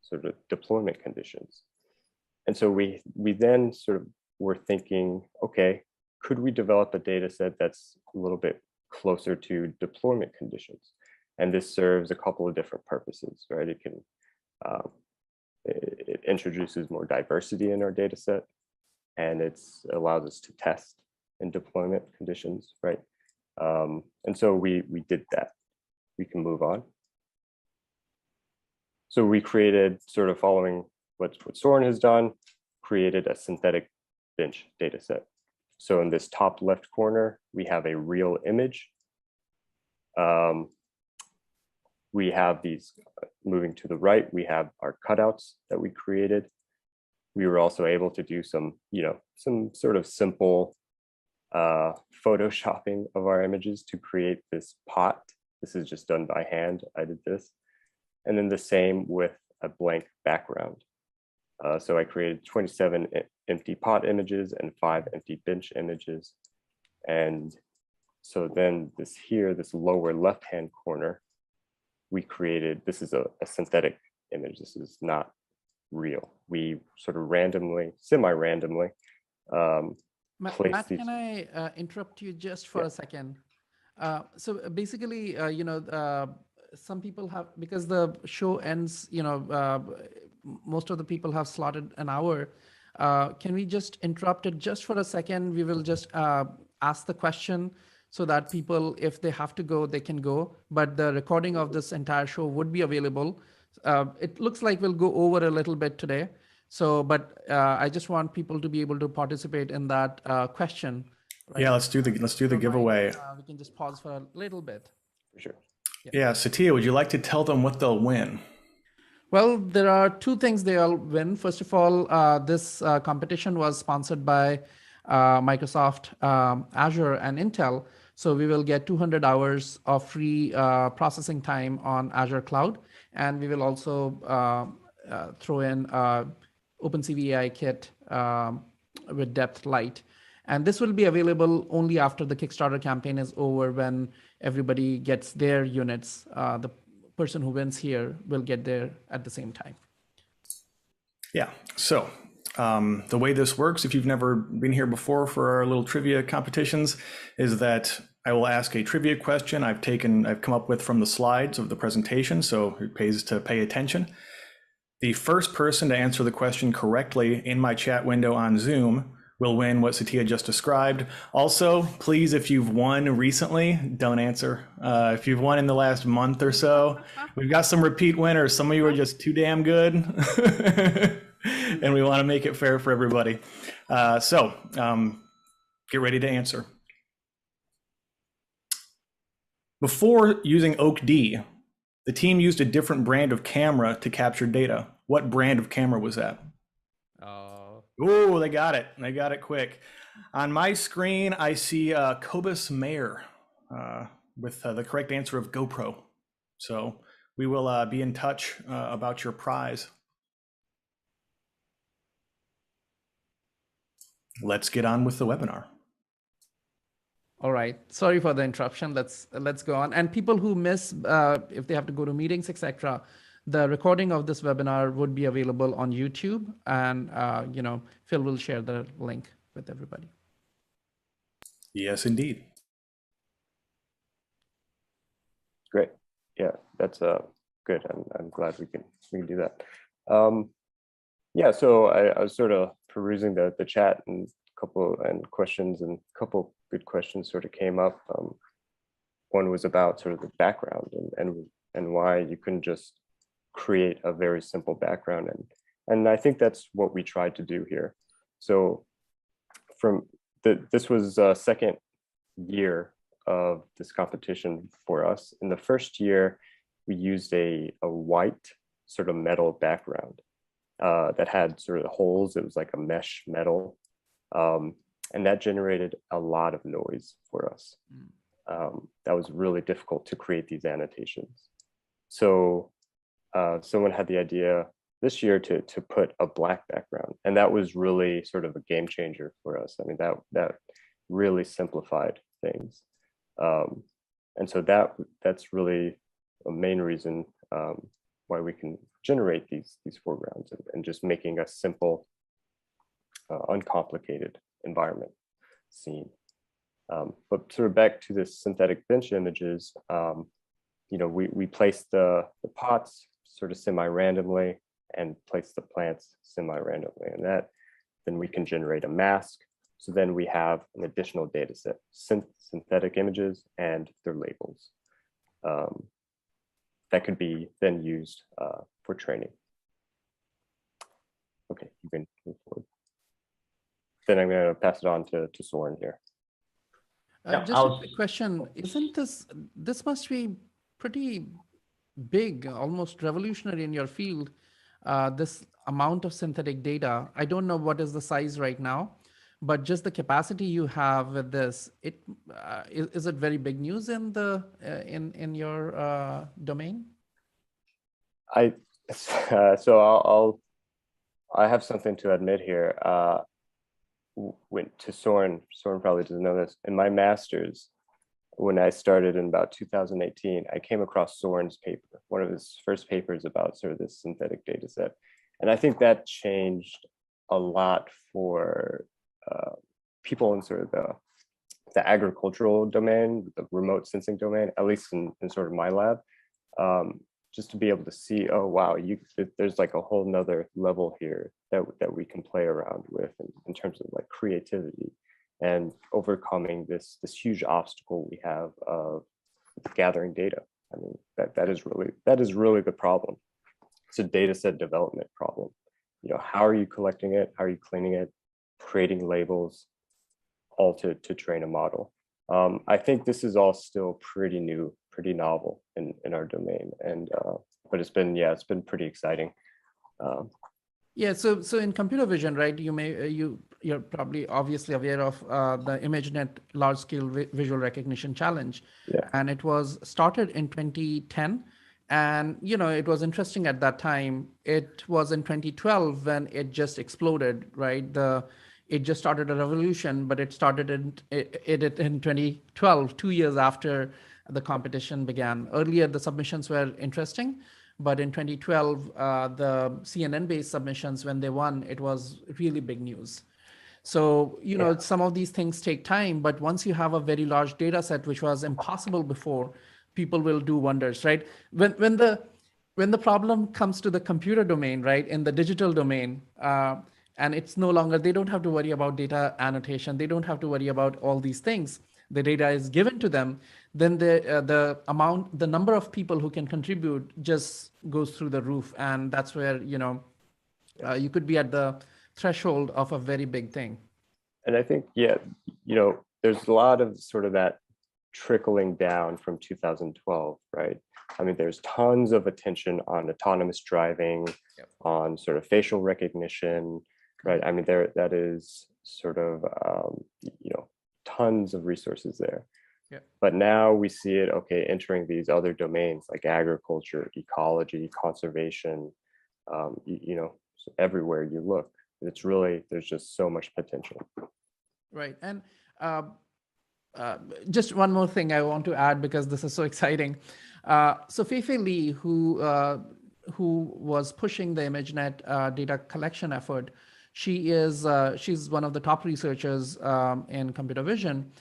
sort of deployment conditions. And so we then sort of were thinking, okay, could we develop a data set that's a little bit closer to deployment conditions? And this serves a couple of different purposes, right? It can it introduces more diversity in our data set, and it allows us to test in deployment conditions, right? And so we did that. We can move on. So we created, sort of following what Søren has done, created a synthetic bench data set. So in this top left corner, we have a real image. We have these, moving to the right, we have our cutouts that we created. We were also able to do some sort of simple photoshopping of our images to create this pot. This is just done by hand. I did this. And then the same with a blank background. So I created 27 empty pot images and 5 empty bench images. And so then this lower left-hand corner, we created, this is a synthetic image. This is not real. We sort of randomly, semi-randomly, Matt, can I interrupt you just for a second? So basically, some people have, because the show ends, most of the people have slotted an hour. Can we just interrupt it just for a second? We will just ask the question so that people, if they have to go, they can go. But the recording of this entire show would be available. It looks like we'll go over a little bit today. So, but I just want people to be able to participate in that question. Right? Yeah, let's do the giveaway. We can just pause for a little bit. For sure. Yeah, Satya, would you like to tell them what they'll win? Well, there are 2 things they'll win. First of all, this competition was sponsored by Microsoft, Azure, and Intel. So we will get 200 hours of free processing time on Azure Cloud. And we will also throw in OpenCV AI Kit with depth-lite. And this will be available only after the Kickstarter campaign is over, when everybody gets their units. The person who wins here will get there at the same time. Yeah, so the way this works, if you've never been here before for our little trivia competitions, is that I will ask a trivia question I've come up with from the slides of the presentation, so it pays to pay attention. The first person to answer the question correctly in my chat window on Zoom will win what Satya just described. Also, please, if you've won recently, don't answer. If you've won in the last month or so, we've got some repeat winners. Some of you are just too damn good. And we want to make it fair for everybody. So get ready to answer. Before using OAK-D, the team used a different brand of camera to capture data. What brand of camera was that? Oh, they got it. They got it quick. On my screen, I see Cobus Mayer with the correct answer of GoPro. So we will be in touch about your prize. Let's get on with the webinar. All right. Sorry for the interruption. Let's go on. And people who miss, if they have to go to meetings, etc., the recording of this webinar would be available on YouTube, and Phil will share the link with everybody. Yes, indeed. Great. Yeah, that's good. I'm glad we can do that. Yeah, so I was sort of perusing the chat, and questions, and a couple good questions sort of came up. One was about sort of the background and why you couldn't just create a very simple background, and I think that's what we tried to do here. So this was second year of this competition for us. In the first year, we used a white sort of metal background that had sort of holes. It was like a mesh metal, and that generated a lot of noise for us. that was really difficult to create these annotations. So someone had the idea this year to put a black background, and that was really sort of a game changer for us. I mean, that really simplified things, and so that's really a main reason why we can generate these foregrounds and just making a simple, uncomplicated environment scene. But sort of back to the synthetic bench images, you know, we place the pots sort of semi-randomly and place the plants semi-randomly, and then we can generate a mask. So then we have an additional data set, synthetic images and their labels. That could be then used for training. Okay, you can move forward. Then I'm going to pass it on to Søren here. Just a quick question. Isn't this must be pretty big, almost revolutionary in your field, this amount of synthetic data? I don't know what is the size right now, but just the capacity you have with this, is it very big news in the in your domain? I have something to admit here. Went to Søren probably doesn't know this. In my master's, when I started in about 2018, I came across Søren's paper, one of his first papers about sort of this synthetic data set. And I think that changed a lot for people in sort of the agricultural domain, the remote sensing domain, at least in sort of my lab. Just to be able to see, oh, wow, there's like a whole nother level here that we can play around with in terms of like creativity and overcoming this huge obstacle we have of gathering data. I mean, that is really the problem. It's a data set development problem. You know, how are you collecting it? How are you cleaning it? Creating labels, all to train a model. I think this is all still pretty new, pretty novel in our domain, and but it's been pretty exciting. Yeah, so in computer vision, right? You're probably obviously aware of the ImageNet large-scale visual recognition challenge, yeah. And it was started in 2010, and you know it was interesting at that time. It was in 2012 when it just exploded, right? It just started a revolution, but it started in 2012, 2 years after the competition began. Earlier, the submissions were interesting, but in 2012, the CNN-based submissions, when they won, it was really big news. So, you know, some of these things take time, but once you have a very large data set, which was impossible before, people will do wonders, right? When the problem comes to the computer domain, right, in the digital domain, and it's no longer, they don't have to worry about data annotation. They don't have to worry about all these things. The data is given to them. Then the number of people who can contribute just goes through the roof. And that's where, you know, you could be at the threshold of a very big thing. And I think, yeah, you know, there's a lot of sort of that trickling down from 2012, right? I mean, there's tons of attention on autonomous driving, on sort of facial recognition, right? I mean, that is sort of, you know, tons of resources there. Yeah. But now we see it, okay, entering these other domains like agriculture, ecology, conservation, you know, so everywhere you look, it's really, there's just so much potential. Right. And just one more thing I want to add, because this is so exciting. So Feifei Li, who was pushing the ImageNet data collection effort, she's one of the top researchers in computer vision.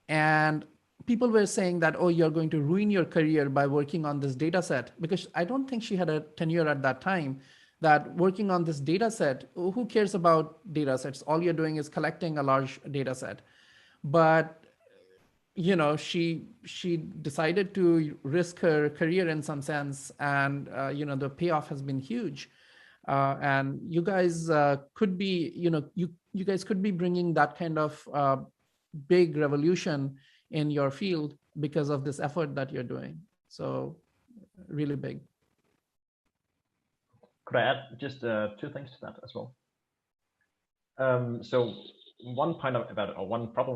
And people were saying that, oh, you're going to ruin your career by working on this data set, because I don't think she had a tenure at that time, that working on this data set, who cares about data sets? All you're doing is collecting a large data set. But, you know, she decided to risk her career in some sense. And, you know, the payoff has been huge. And you guys could be, you know, you guys could be bringing that kind of big revolution in your field because of this effort that you're doing. So really big. Could I add just 2 things to that as well? So one problem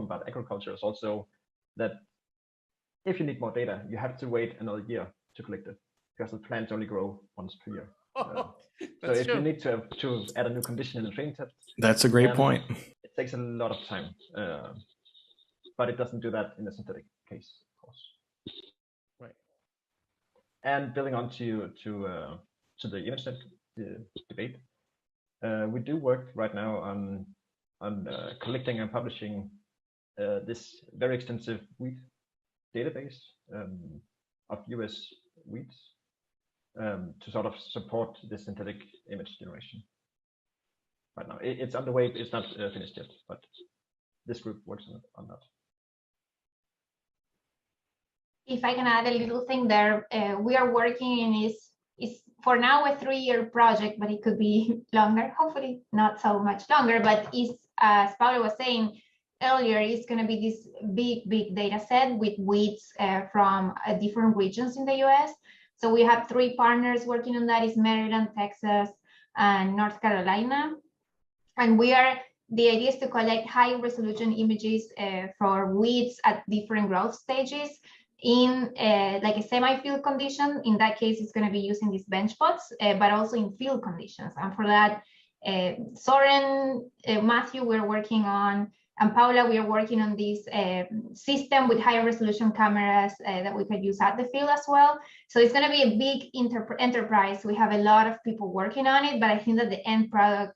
about agriculture is also that if you need more data, you have to wait another year to collect it, because the plants only grow once per year. So if you need to add a new condition in the training test, That's a great point. It takes a lot of time, but it doesn't do that in a synthetic case, of course. Right. And building on to the image set debate, we do work right now on collecting and publishing this very extensive wheat database of US wheats to sort of support this synthetic image generation. Right now, it's underway. It's not finished yet, but this group works on that. If I can add a little thing there, we are working in is for now a 3-year project, but it could be longer. Hopefully, not so much longer. But is as Paula was saying earlier, it's going to be this big data set with wheats from different regions in the U.S. So we have 3 partners working on that: is Maryland, Texas, and North Carolina. And the idea is to collect high resolution images for wheats at different growth stages in like a semi-field condition. In that case, it's going to be using these BenchBots, but also in field conditions. And for that, Søren, Matthew, we're working on, and Paula, we are working on this system with high resolution cameras that we could use at the field as well. So it's going to be a big enterprise. We have a lot of people working on it, but I think that the end product,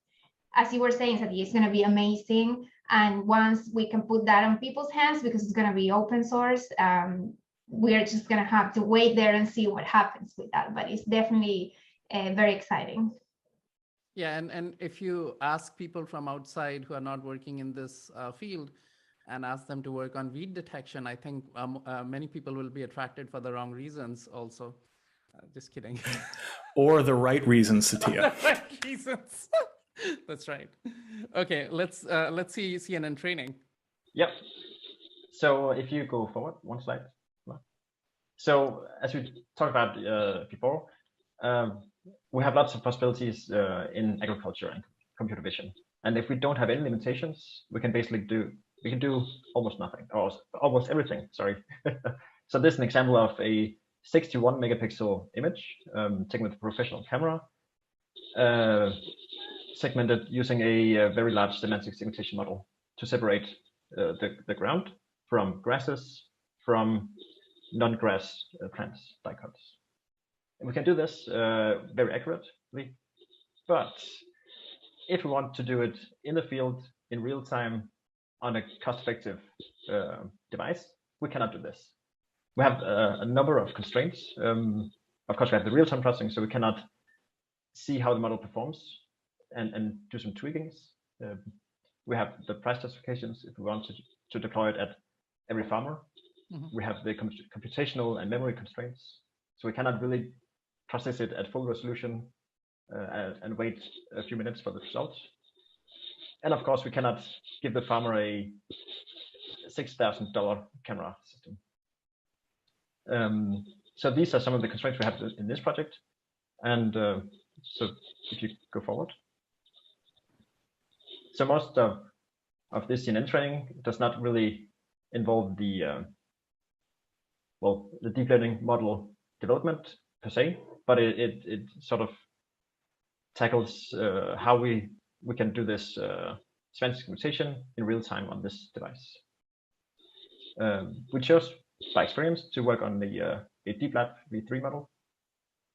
as you were saying, Sati, it's going to be amazing. And once we can put that on people's hands, because it's going to be open source, we are just going to have to wait there and see what happens with that. But it's definitely very exciting. Yeah, and if you ask people from outside who are not working in this field and ask them to work on weed detection, I think many people will be attracted for the wrong reasons also. Just kidding. Or the right reasons, Satya. The right reasons. That's right. Okay, let's see CNN training. Yep. So if you go forward one slide. So as we talked about before, we have lots of possibilities in agriculture and computer vision. And if we don't have any limitations, we can basically do almost nothing, or almost everything, sorry. So this is an example of a 61 megapixel image taken with a professional camera, segmented using a very large semantic segmentation model to separate the ground from grasses, from non-grass plants, dicots. And we can do this very accurately, but if we want to do it in the field in real time on a cost-effective device, we cannot do this. We have a number of constraints. Of course, we have the real-time processing, so we cannot see how the model performs and do some tweakings. We have the price justifications if we want to deploy it at every farmer. Mm-hmm. We have the computational and memory constraints, so we cannot really process it at full resolution and wait a few minutes for the results. And of course, we cannot give the farmer a $6,000 camera system. So these are some of the constraints we have in this project. And so if you go forward. So most of this CNN training does not really involve the deep learning model development per se, but it sort of tackles how we can do this semantic segmentation in real time on this device. We chose by experience to work on the DeepLab v3 model.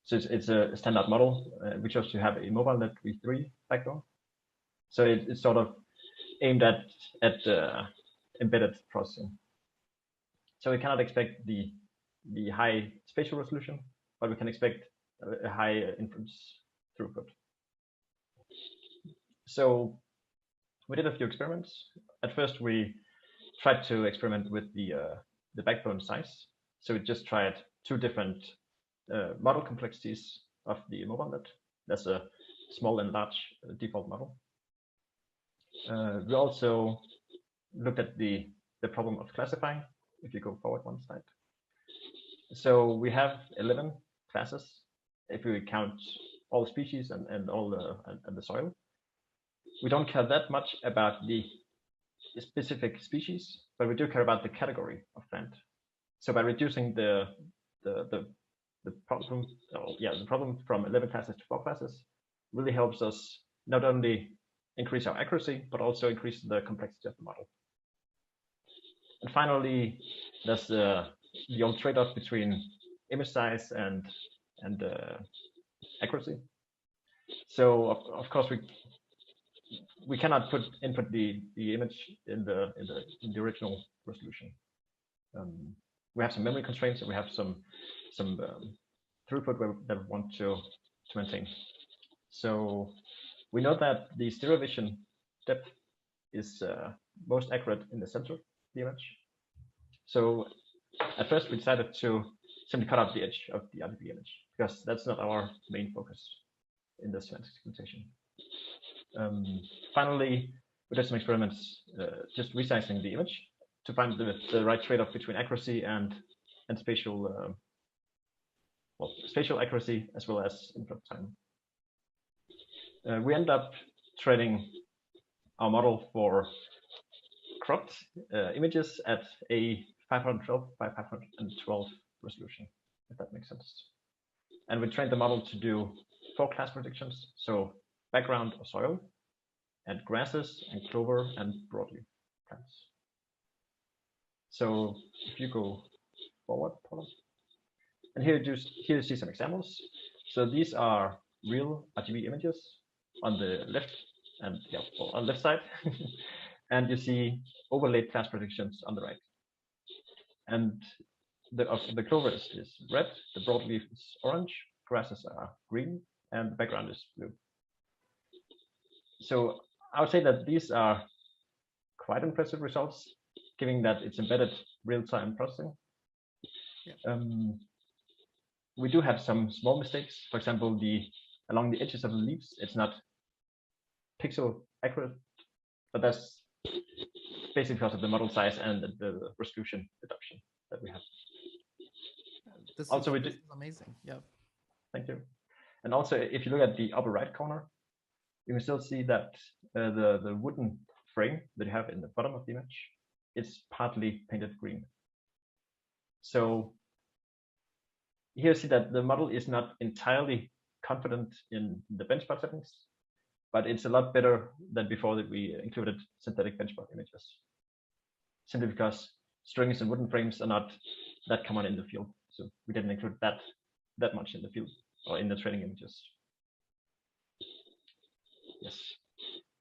So it's a standard model. We chose to have a MobileNet v3 backbone. So it's sort of aimed at embedded processing. So we cannot expect the high spatial resolution, but we can expect a high inference throughput. So we did a few experiments. At first, we tried to experiment with the backbone size. So we just tried 2 different model complexities of the MobileNet. That's a small and large default model. We also looked at the problem of classifying. If you go forward one slide. So we have 11 classes if we count all species and all the soil. We don't care that much about the specific species, but we do care about the category of plant. So by reducing the problem, the problem from 11 classes to 4 classes really helps us not only increase our accuracy, but also increase the complexity of the model. And finally, there's the old trade-off between image size and accuracy. So of course we cannot input the image in the original resolution. We have some memory constraints, and we have some throughput that we want to maintain. So we know that the stereo vision depth is most accurate in the center of the image. So at first we decided to simply cut out the edge of the RGB image, because that's not our main focus in this semantic segmentation. Finally, we did some experiments just resizing the image to find the right trade-off between accuracy and spatial spatial accuracy as well as input time. We end up training our model for cropped images at a 512 by 512 resolution, if that makes sense. And we trained the model to do 4 class predictions, so background or soil, and grasses and clover and broadleaf plants. So if you go forward, Paula, and here you see some examples. So these are real RGB images on the left and on the left side, and you see overlaid class predictions on the right. And the clover is red, the broadleaf is orange, grasses are green, and the background is blue. So I would say that these are quite impressive results, given that it's embedded real-time processing. Yeah. We do have some small mistakes. For example, along the edges of the leaves, it's not pixel accurate, but that's basically because of the model size and the resolution reduction that we have. This also, is amazing. Yeah. Thank you. And also, if you look at the upper right corner, you can still see that the wooden frame that you have in the bottom of the image, it's partly painted green. So here you see that the model is not entirely confident in the BenchBot settings, but it's a lot better than before that we included synthetic BenchBot images, simply because strings and wooden frames are not that common in the field. So we didn't include that much in the field or in the training images. Yes.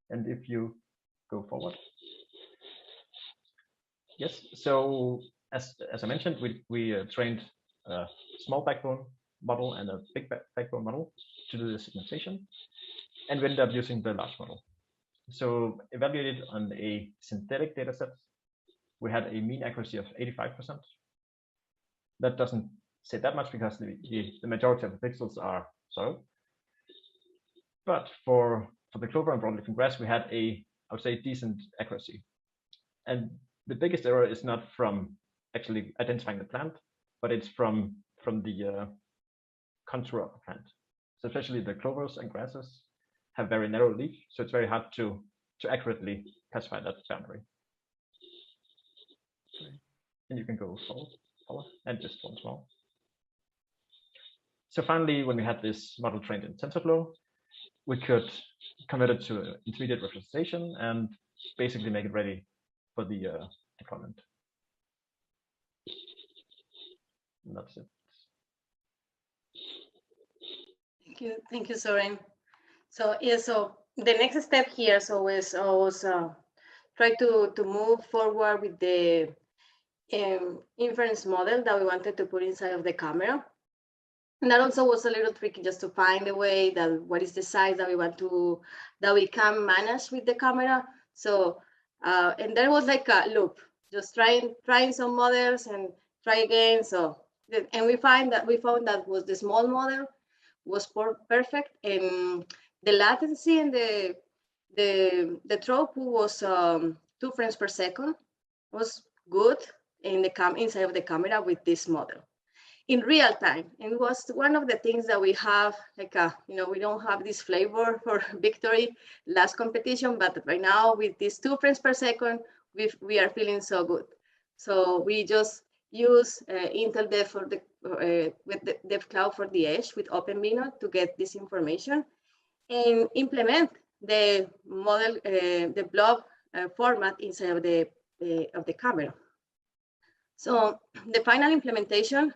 And if you go forward. Yes. So as I mentioned, we trained a small backbone model and a big backbone model to do the segmentation, and we ended up using the large model. So evaluated on a synthetic data set, we had a mean accuracy of 85%. That doesn't say that much because the majority of the pixels are soil. But for the clover and broadleaf and grass, we had I would say, decent accuracy. And the biggest error is not from actually identifying the plant, but it's from the contour of the plant. So especially the clovers and grasses have very narrow leaf, so it's very hard to accurately classify that boundary. Okay. And you can go forward and just once more. So finally, when we had this model trained in TensorFlow, we could convert it to intermediate representation and basically make it ready for the deployment. And that's it. Thank you, Søren. So yeah, so the next step here was try to move forward with the inference model that we wanted to put inside of the camera. And that also was a little tricky, just to find a way that what is the size that we can manage with the camera. So and there was like a loop, just trying some models and try again. So and we found that was the small model was perfect, and the latency and the throughput was 2 frames per second. Was good in the inside of the camera with this model in real time. And it was one of the things that we have, like we don't have this flavor for victory last competition, but right now with these 2 frames per second, we are feeling so good. So we just use Intel Dev for the with the Dev Cloud for the Edge with OpenVINO to get this information, and implement the model, the blob format inside of the camera. So the final implementation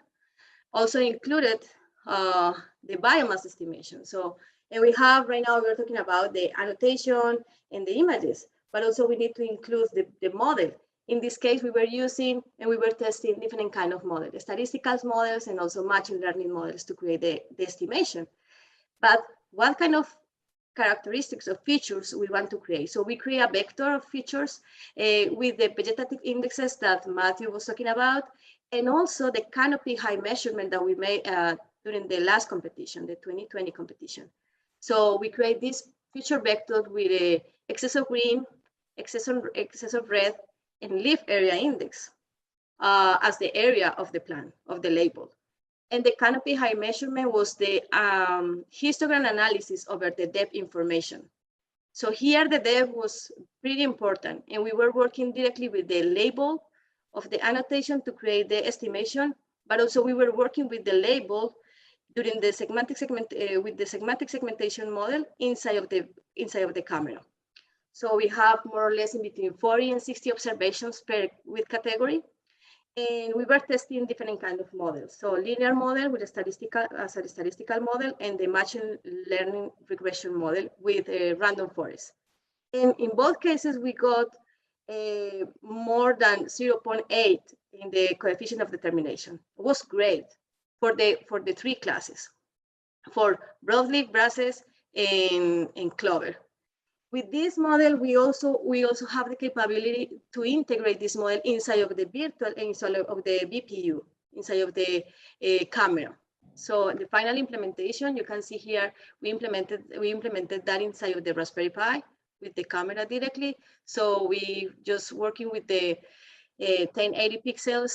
also included the biomass estimation. So, and we have right now, we're talking about the annotation and the images, but also we need to include the model. In this case, we were using and we were testing different kind of models, statistical models and also machine learning models to create the estimation. But what kind of characteristics of features we want to create? So we create a vector of features with the vegetative indexes that Matthew was talking about, and also the canopy height measurement that we made during the last competition, the 2020 competition. So we create this feature vector with a excess of green, excess of red, and leaf area index as the area of the plant, of the label. And the canopy height measurement was the histogram analysis over the depth information. So here the depth was pretty important, and we were working directly with the label of the annotation to create the estimation, but also we were working with the label during the semantic segmentation model inside of the camera. So we have more or less in between 40 and 60 observations per with category. And we were testing different kind of models. So linear model with a statistical model, and the machine learning regression model with a random forest. And in both cases, we got more than 0.8 in the coefficient of determination. It was great for the three classes, for broadleaf, grasses, and clover. With this model, we also have the capability to integrate this model inside of the virtual, inside of the BPU, inside of the camera. So the final implementation, you can see here, we implemented that inside of the Raspberry Pi with the camera directly. So we just working with the 1080 pixels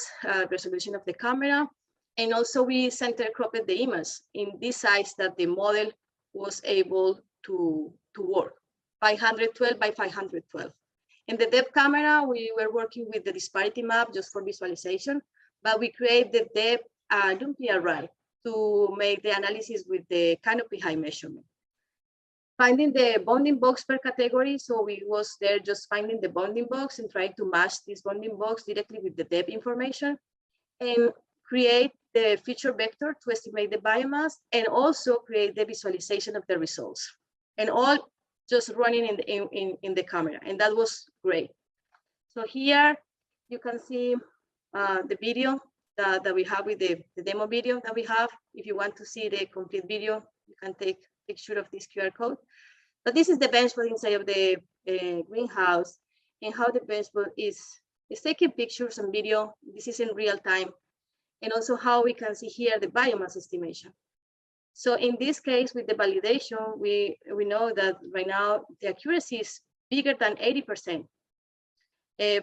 resolution of the camera. And also we center cropped the image in this size that the model was able to work, 512 by 512. In the depth camera, we were working with the disparity map just for visualization, but we create the depth lumpy array to make the analysis with the canopy height measurement. Finding the bounding box per category, so we was there just finding the bounding box and trying to match this bounding box directly with the depth information, and create the feature vector to estimate the biomass, and also create the visualization of the results, and all just running in the camera, and that was great. So here you can see the video that we have with the demo video that we have. If you want to see the complete video, you can take a picture of this QR code. But this is the BenchBot inside of the greenhouse, and how the BenchBot is taking pictures and video. This is in real time, and also how we can see here the biomass estimation. So in this case, with the validation, we know that right now the accuracy is bigger than 80%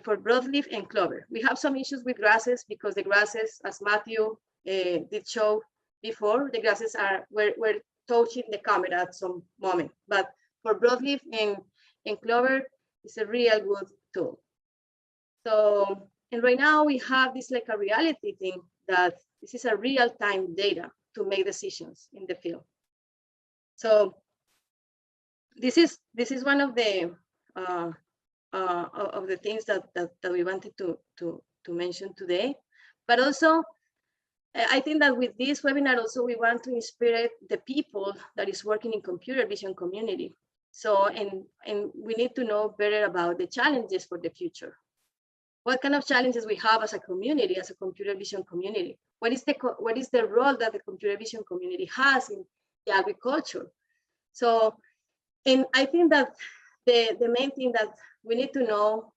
for broadleaf and clover. We have some issues with grasses because the grasses, as Matthew did show before, the grasses were touching the camera at some moment. But for broadleaf and clover, it's a real good tool. So, and right now we have this like a reality thing that this is a real-time data to make decisions in the field. So this is one of the things that we wanted to mention today. But also, I think that with this webinar also we want to inspire the people that is working in computer vision community. So and we need to know better about the challenges for the future. What kind of challenges we have as a community, as a computer vision community? What is the role that the computer vision community has in the agriculture? So, and I think that the main thing that we need to know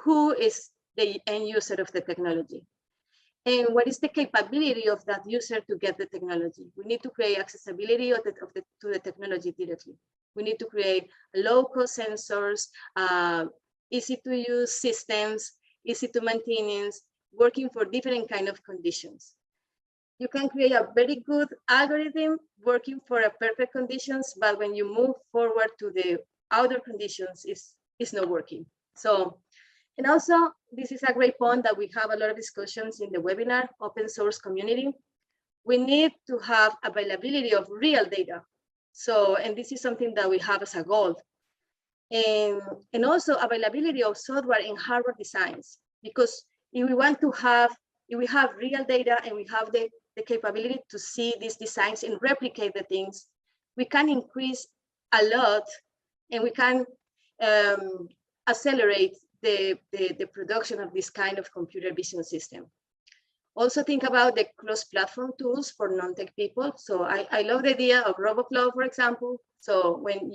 who is the end user of the technology, and what is the capability of that user to get the technology. We need to create accessibility to the technology directly. We need to create low-cost sensors, easy to use systems, easy to maintain, working for different kind of conditions. You can create a very good algorithm working for a perfect conditions, but when you move forward to the outer conditions, it's not working. So, And also, this is a great point that we have a lot of discussions in the webinar, open source community. We need to have availability of real data. So, and this is something that we have as a goal. And also availability of software and hardware designs, because if we want to have, if we have real data and we have the capability to see these designs and replicate the things, we can increase a lot and we can accelerate the production of this kind of computer vision system. Also think about the cross-platform tools for non-tech people. So I love the idea of RoboFlow, for example. So when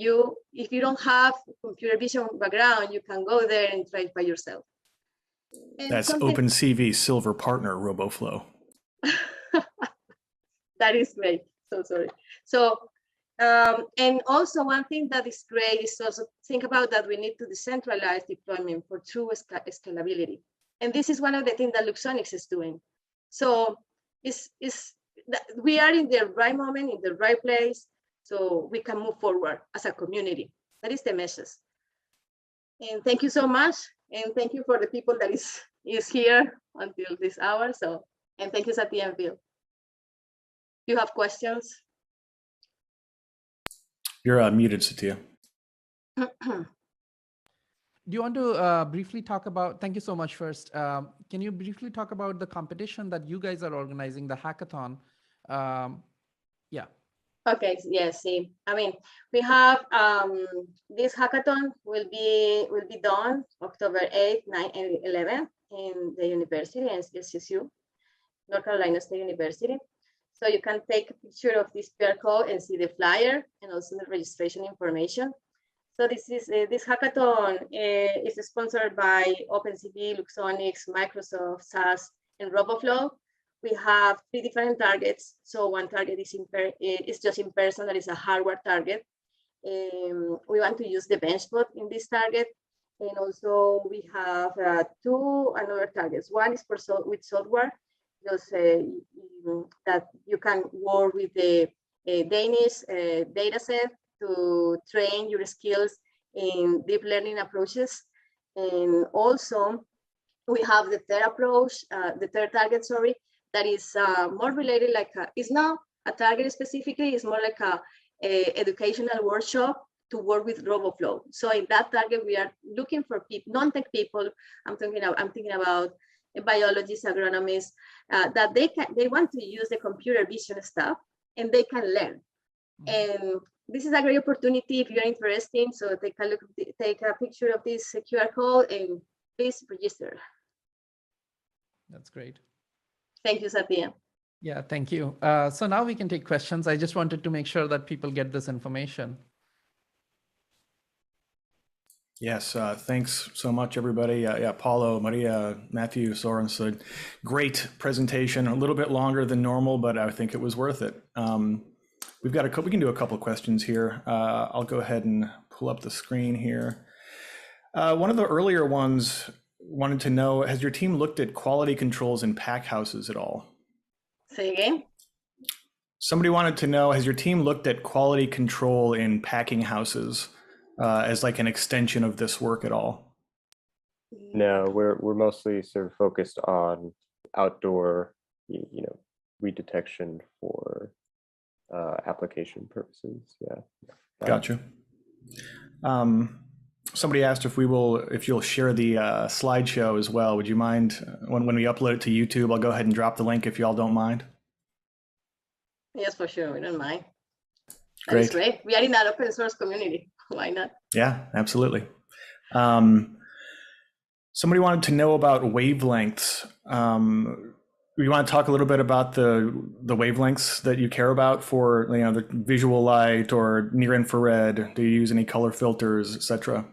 if you don't have computer vision background, you can go there and try it by yourself. And that's OpenCV Silver Partner RoboFlow. That is great. So sorry. So, and also one thing that is great is also think about that we need to decentralize deployment for true scalability. And this is one of the things that Luxonics is doing. So we are in the right moment, in the right place, so we can move forward as a community. That is the message. And thank you so much. And thank you for the people that is here until this hour. So, and thank you, Satya and Bill. You have questions? You're muted, Satya. Do you want to briefly talk about, thank you so much first. Can you briefly talk about the competition that you guys are organizing, the hackathon? Yeah. Okay, yes, see, I mean, we have this hackathon will be done October 8th, 9th, and 11th in the university, in SSU, North Carolina State University. So you can take a picture of this QR code and see the flyer and also the registration information. So this is this hackathon is sponsored by OpenCV, Luxonics, Microsoft, SAS, and RoboFlow. We have 3 different targets. So one target is just in person, that is a hardware target. We want to use the BenchBot in this target. And also we have 2 other targets. One is with software, just that you can work with the Danish data set to train your skills in deep learning approaches. And also we have the third approach, the third target, sorry, that is more related, like it's not a target specifically, it's more like a educational workshop to work with RoboFlow. So in that target, we are looking for non-tech people. I'm thinking about biologists, agronomists, that they want to use the computer vision stuff and they can learn. And this is a great opportunity if you're interested. So take a picture of this QR code and please register. That's great. Thank you, Satya. Yeah, thank you. So now we can take questions. I just wanted to make sure that people get this information. Yes, thanks so much, everybody. Yeah, Paulo, Maria, Matthew, Søren, so great presentation. A little bit longer than normal, but I think it was worth it. We can do a couple of questions here. I'll go ahead and pull up the screen here. One of the earlier ones wanted to know, has your team looked at quality controls in pack houses at all? Say again? Somebody wanted to know, has your team looked at quality control in packing houses as like an extension of this work at all? No, we're mostly sort of focused on outdoor, weed detection for application purposes. Yeah. Gotcha. Somebody asked if you'll share the slideshow as well. Would you mind when we upload it to YouTube? I'll go ahead and drop the link if y'all don't mind. Yes, for sure. We don't mind. Great. That is great. We are in an open source community. Why not? Yeah, absolutely. Somebody wanted to know about wavelengths. We want to talk a little bit about the wavelengths that you care about for the visual light or near infrared. Do you use any color filters, etc.?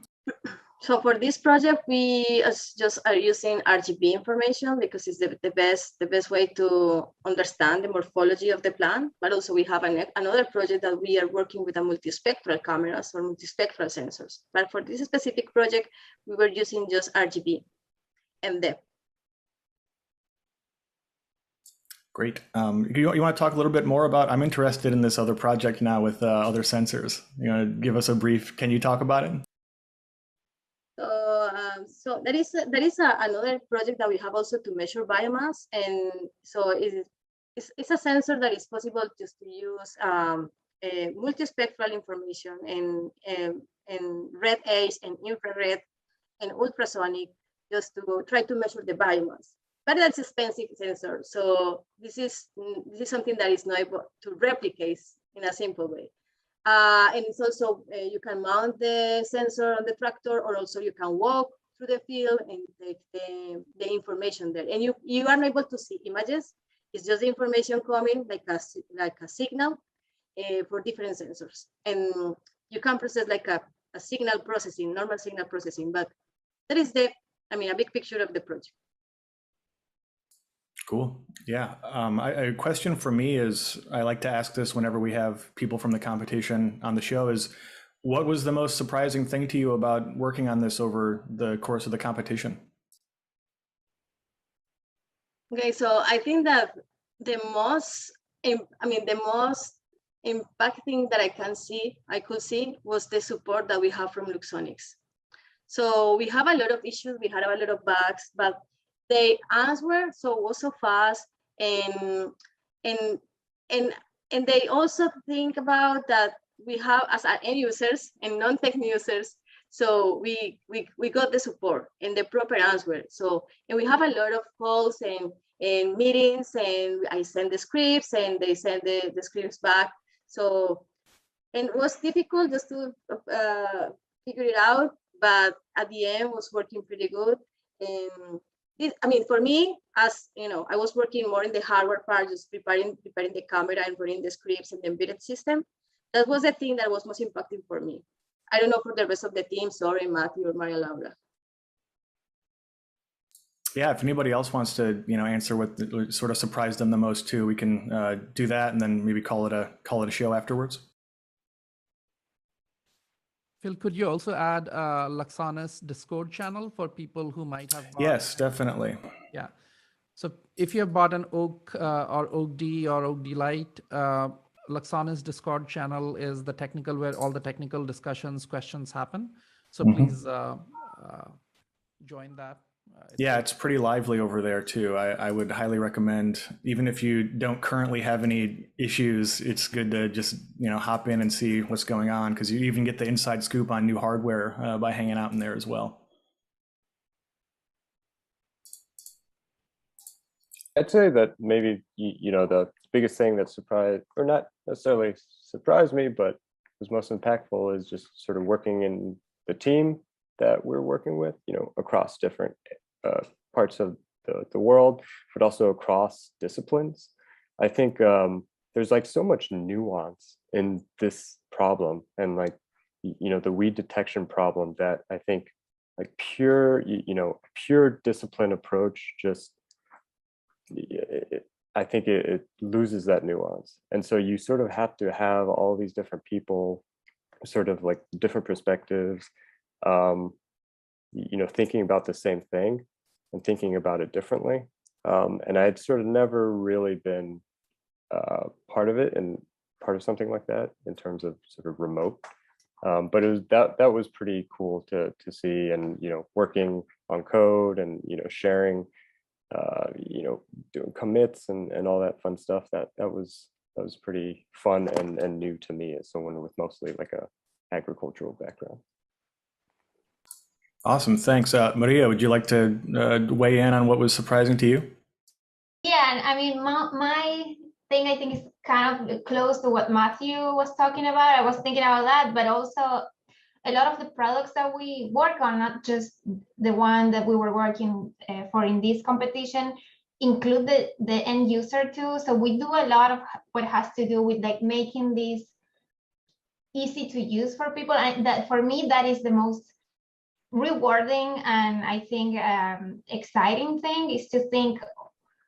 So for this project, we just are using RGB information because it's the best way to understand the morphology of the plant. But also we have another project that we are working with a multispectral cameras or multispectral sensors. But for this specific project, we were using just RGB and depth. Great. You want to talk a little bit more about, I'm interested in this other project now with other sensors. You want to give us a brief, can you talk about it? So So there is another project that we have also to measure biomass, and so it's a sensor that is possible just to use multispectral information and red H and infrared and ultrasonic, just to try to measure the biomass. But that's an expensive sensor, so this is something that is not able to replicate in a simple way. And it's also, you can mount the sensor on the tractor, or also you can walk through the field and take the information there. And you are able to see images. It's just the information coming like a signal for different sensors. And you can process like a signal processing, normal signal processing. But that is a big picture of the project. Cool. Yeah. A question for me is, I like to ask this whenever we have people from the competition on the show, is what was the most surprising thing to you about working on this over the course of the competition? Okay, so I think that the most impacting that I could see was the support that we have from Luxonics. So we have a lot of issues, we had a lot of bugs, but they answer was so fast, and they also think about that we have as end users and non-tech users. So we got the support and the proper answer. So, and we have a lot of calls and meetings, and I send the scripts and they send the scripts back. So, and it was difficult just to figure it out, but at the end was working pretty good. And for me, as you know, I was working more in the hardware part, just preparing the camera and running the scripts and the embedded system. That was the thing that was most impacting for me. I don't know for the rest of the team. Sorry, Matthew or Maria Laura. Yeah, if anybody else wants to, answer what sort of surprised them the most too, we can do that, and then maybe call it a show afterwards. Phil, could you also add Luxonis Discord channel for people who might have bought? Yes, definitely. Yeah. So if you have bought an OAK or OAK-D or OAK-D-LITE, Luxonis Discord channel is the technical, where all the technical discussions, questions happen. So please join that. It's pretty lively over there too. I would highly recommend, even if you don't currently have any issues, it's good to just hop in and see what's going on, because you even get the inside scoop on new hardware by hanging out in there as well. I'd say that maybe the biggest thing that surprised, or not necessarily surprised me, but was most impactful, is just sort of working in the team that we're working with, across different parts of the world, but also across disciplines. I think there's like so much nuance in this problem, and like, the weed detection problem, that I think like pure discipline approach just, I think it loses that nuance. And so you sort of have to have all these different people, sort of like different perspectives, thinking about the same thing and thinking about it differently. And I'd sort of never really been part of it, and part of something like that in terms of sort of remote. But it was that was pretty cool to see, and working on code and sharing, doing commits and all that fun stuff. That was pretty fun and new to me as someone with mostly like a agricultural background. Awesome, thanks. Maria, would you like to weigh in on what was surprising to you? Yeah, my thing, I think, is kind of close to what Matthew was talking about. I was thinking about that, but also a lot of the products that we work on, not just the one that we were working for in this competition, include the end user too. So we do a lot of what has to do with like making this easy to use for people. And that, for me, that is the most rewarding and I think exciting thing, is to think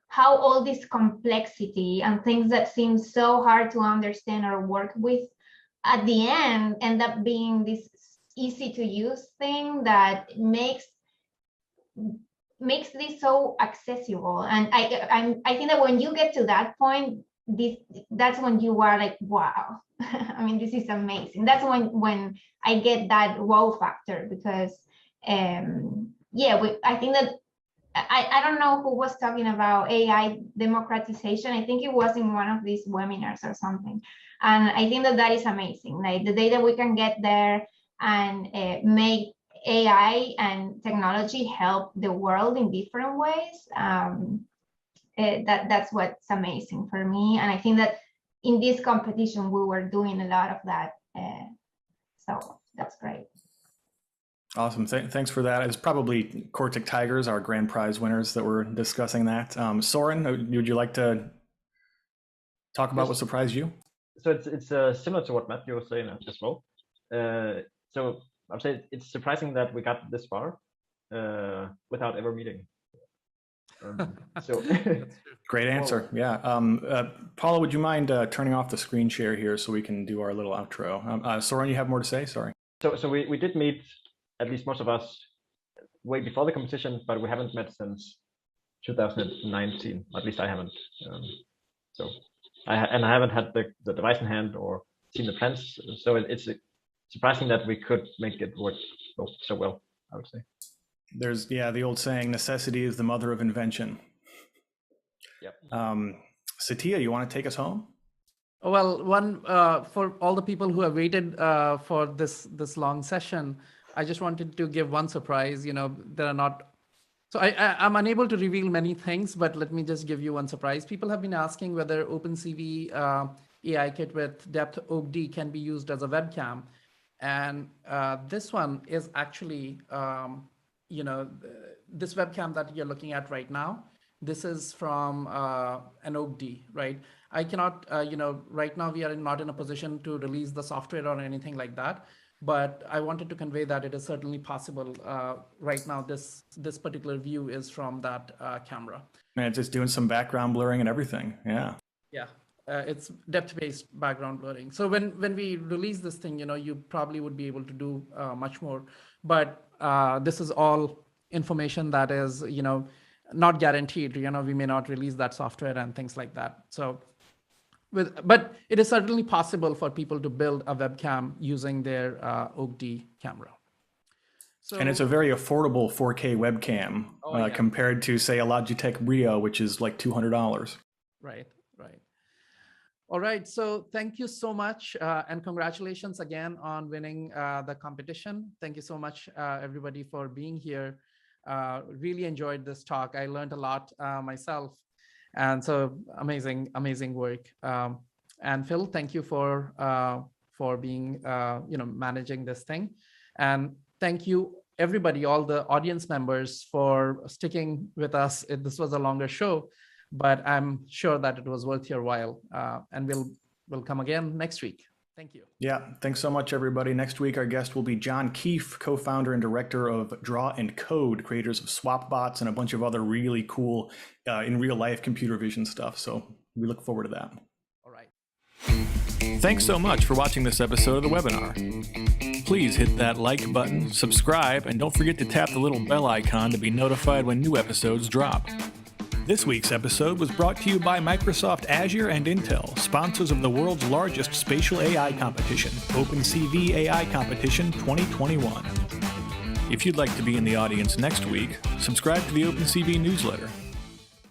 how all this complexity and things that seem so hard to understand or work with at the end up being this easy to use thing that makes this so accessible. And I think that when you get to that point, that's when you are like, wow, this is amazing. That's when I get that wow factor, because I think that I don't know who was talking about AI democratization. I think it was in one of these webinars or something. And I think that is amazing. Like the data we can get there and make AI and technology help the world in different ways. That's what's amazing for me. And I think that in this competition, we were doing a lot of that. So that's great. Awesome. Thanks for that. It's probably Cortic Tigers, our grand prize winners, that were discussing that. Soren, would you like to talk about what surprised you? So it's similar to what Matthew was saying as well. So I'd say it's surprising that we got this far without ever meeting. So great answer. Yeah. Paula, would you mind turning off the screen share here so we can do our little outro? Soren, you have more to say? Sorry. So we did meet, at least most of us, way before the competition, but we haven't met since 2019. At least I haven't. So I haven't had the device in hand or seen the plans. So it's surprising that we could make it work so well, I would say. There's the old saying, necessity is the mother of invention. Yep. Satya, you want to take us home? Well, for all the people who have waited for this long session, I just wanted to give one surprise. There are not. So I'm unable to reveal many things, but let me just give you one surprise. People have been asking whether OpenCV AI Kit with depth OAK-D can be used as a webcam. And this one is actually, this webcam that you're looking at right now, this is from an OAK-D, right? I cannot, right now we are not in a position to release the software or anything like that. But I wanted to convey that it is certainly possible. Right now, this particular view is from that camera. And it's just doing some background blurring and everything. Yeah. Yeah, it's depth-based background blurring. So when we release this thing, you probably would be able to do much more. But this is all information that is, not guaranteed. We may not release that software and things like that. So. But it is certainly possible for people to build a webcam using their OAK-D camera. So, and it's a very affordable 4K webcam compared to, say, a Logitech Brio, which is like $200. Right. All right. So thank you so much. And congratulations again on winning the competition. Thank you so much, everybody, for being here. Really enjoyed this talk. I learned a lot myself. And so amazing work. And Phil, thank you for being, managing this thing. And thank you, everybody, all the audience members, for sticking with us. This was a longer show, but I'm sure that it was worth your while. And we'll come again next week. Thank you. Yeah, thanks so much, everybody. Next week, our guest will be John Keefe, co-founder and director of Draw and Code, creators of SwapBots and a bunch of other really cool in real life computer vision stuff. So we look forward to that. All right. Thanks so much for watching this episode of the webinar. Please hit that like button, subscribe, and don't forget to tap the little bell icon to be notified when new episodes drop. This week's episode was brought to you by Microsoft Azure and Intel, sponsors of the world's largest spatial AI competition, OpenCV AI Competition 2021. If you'd like to be in the audience next week, subscribe to the OpenCV newsletter.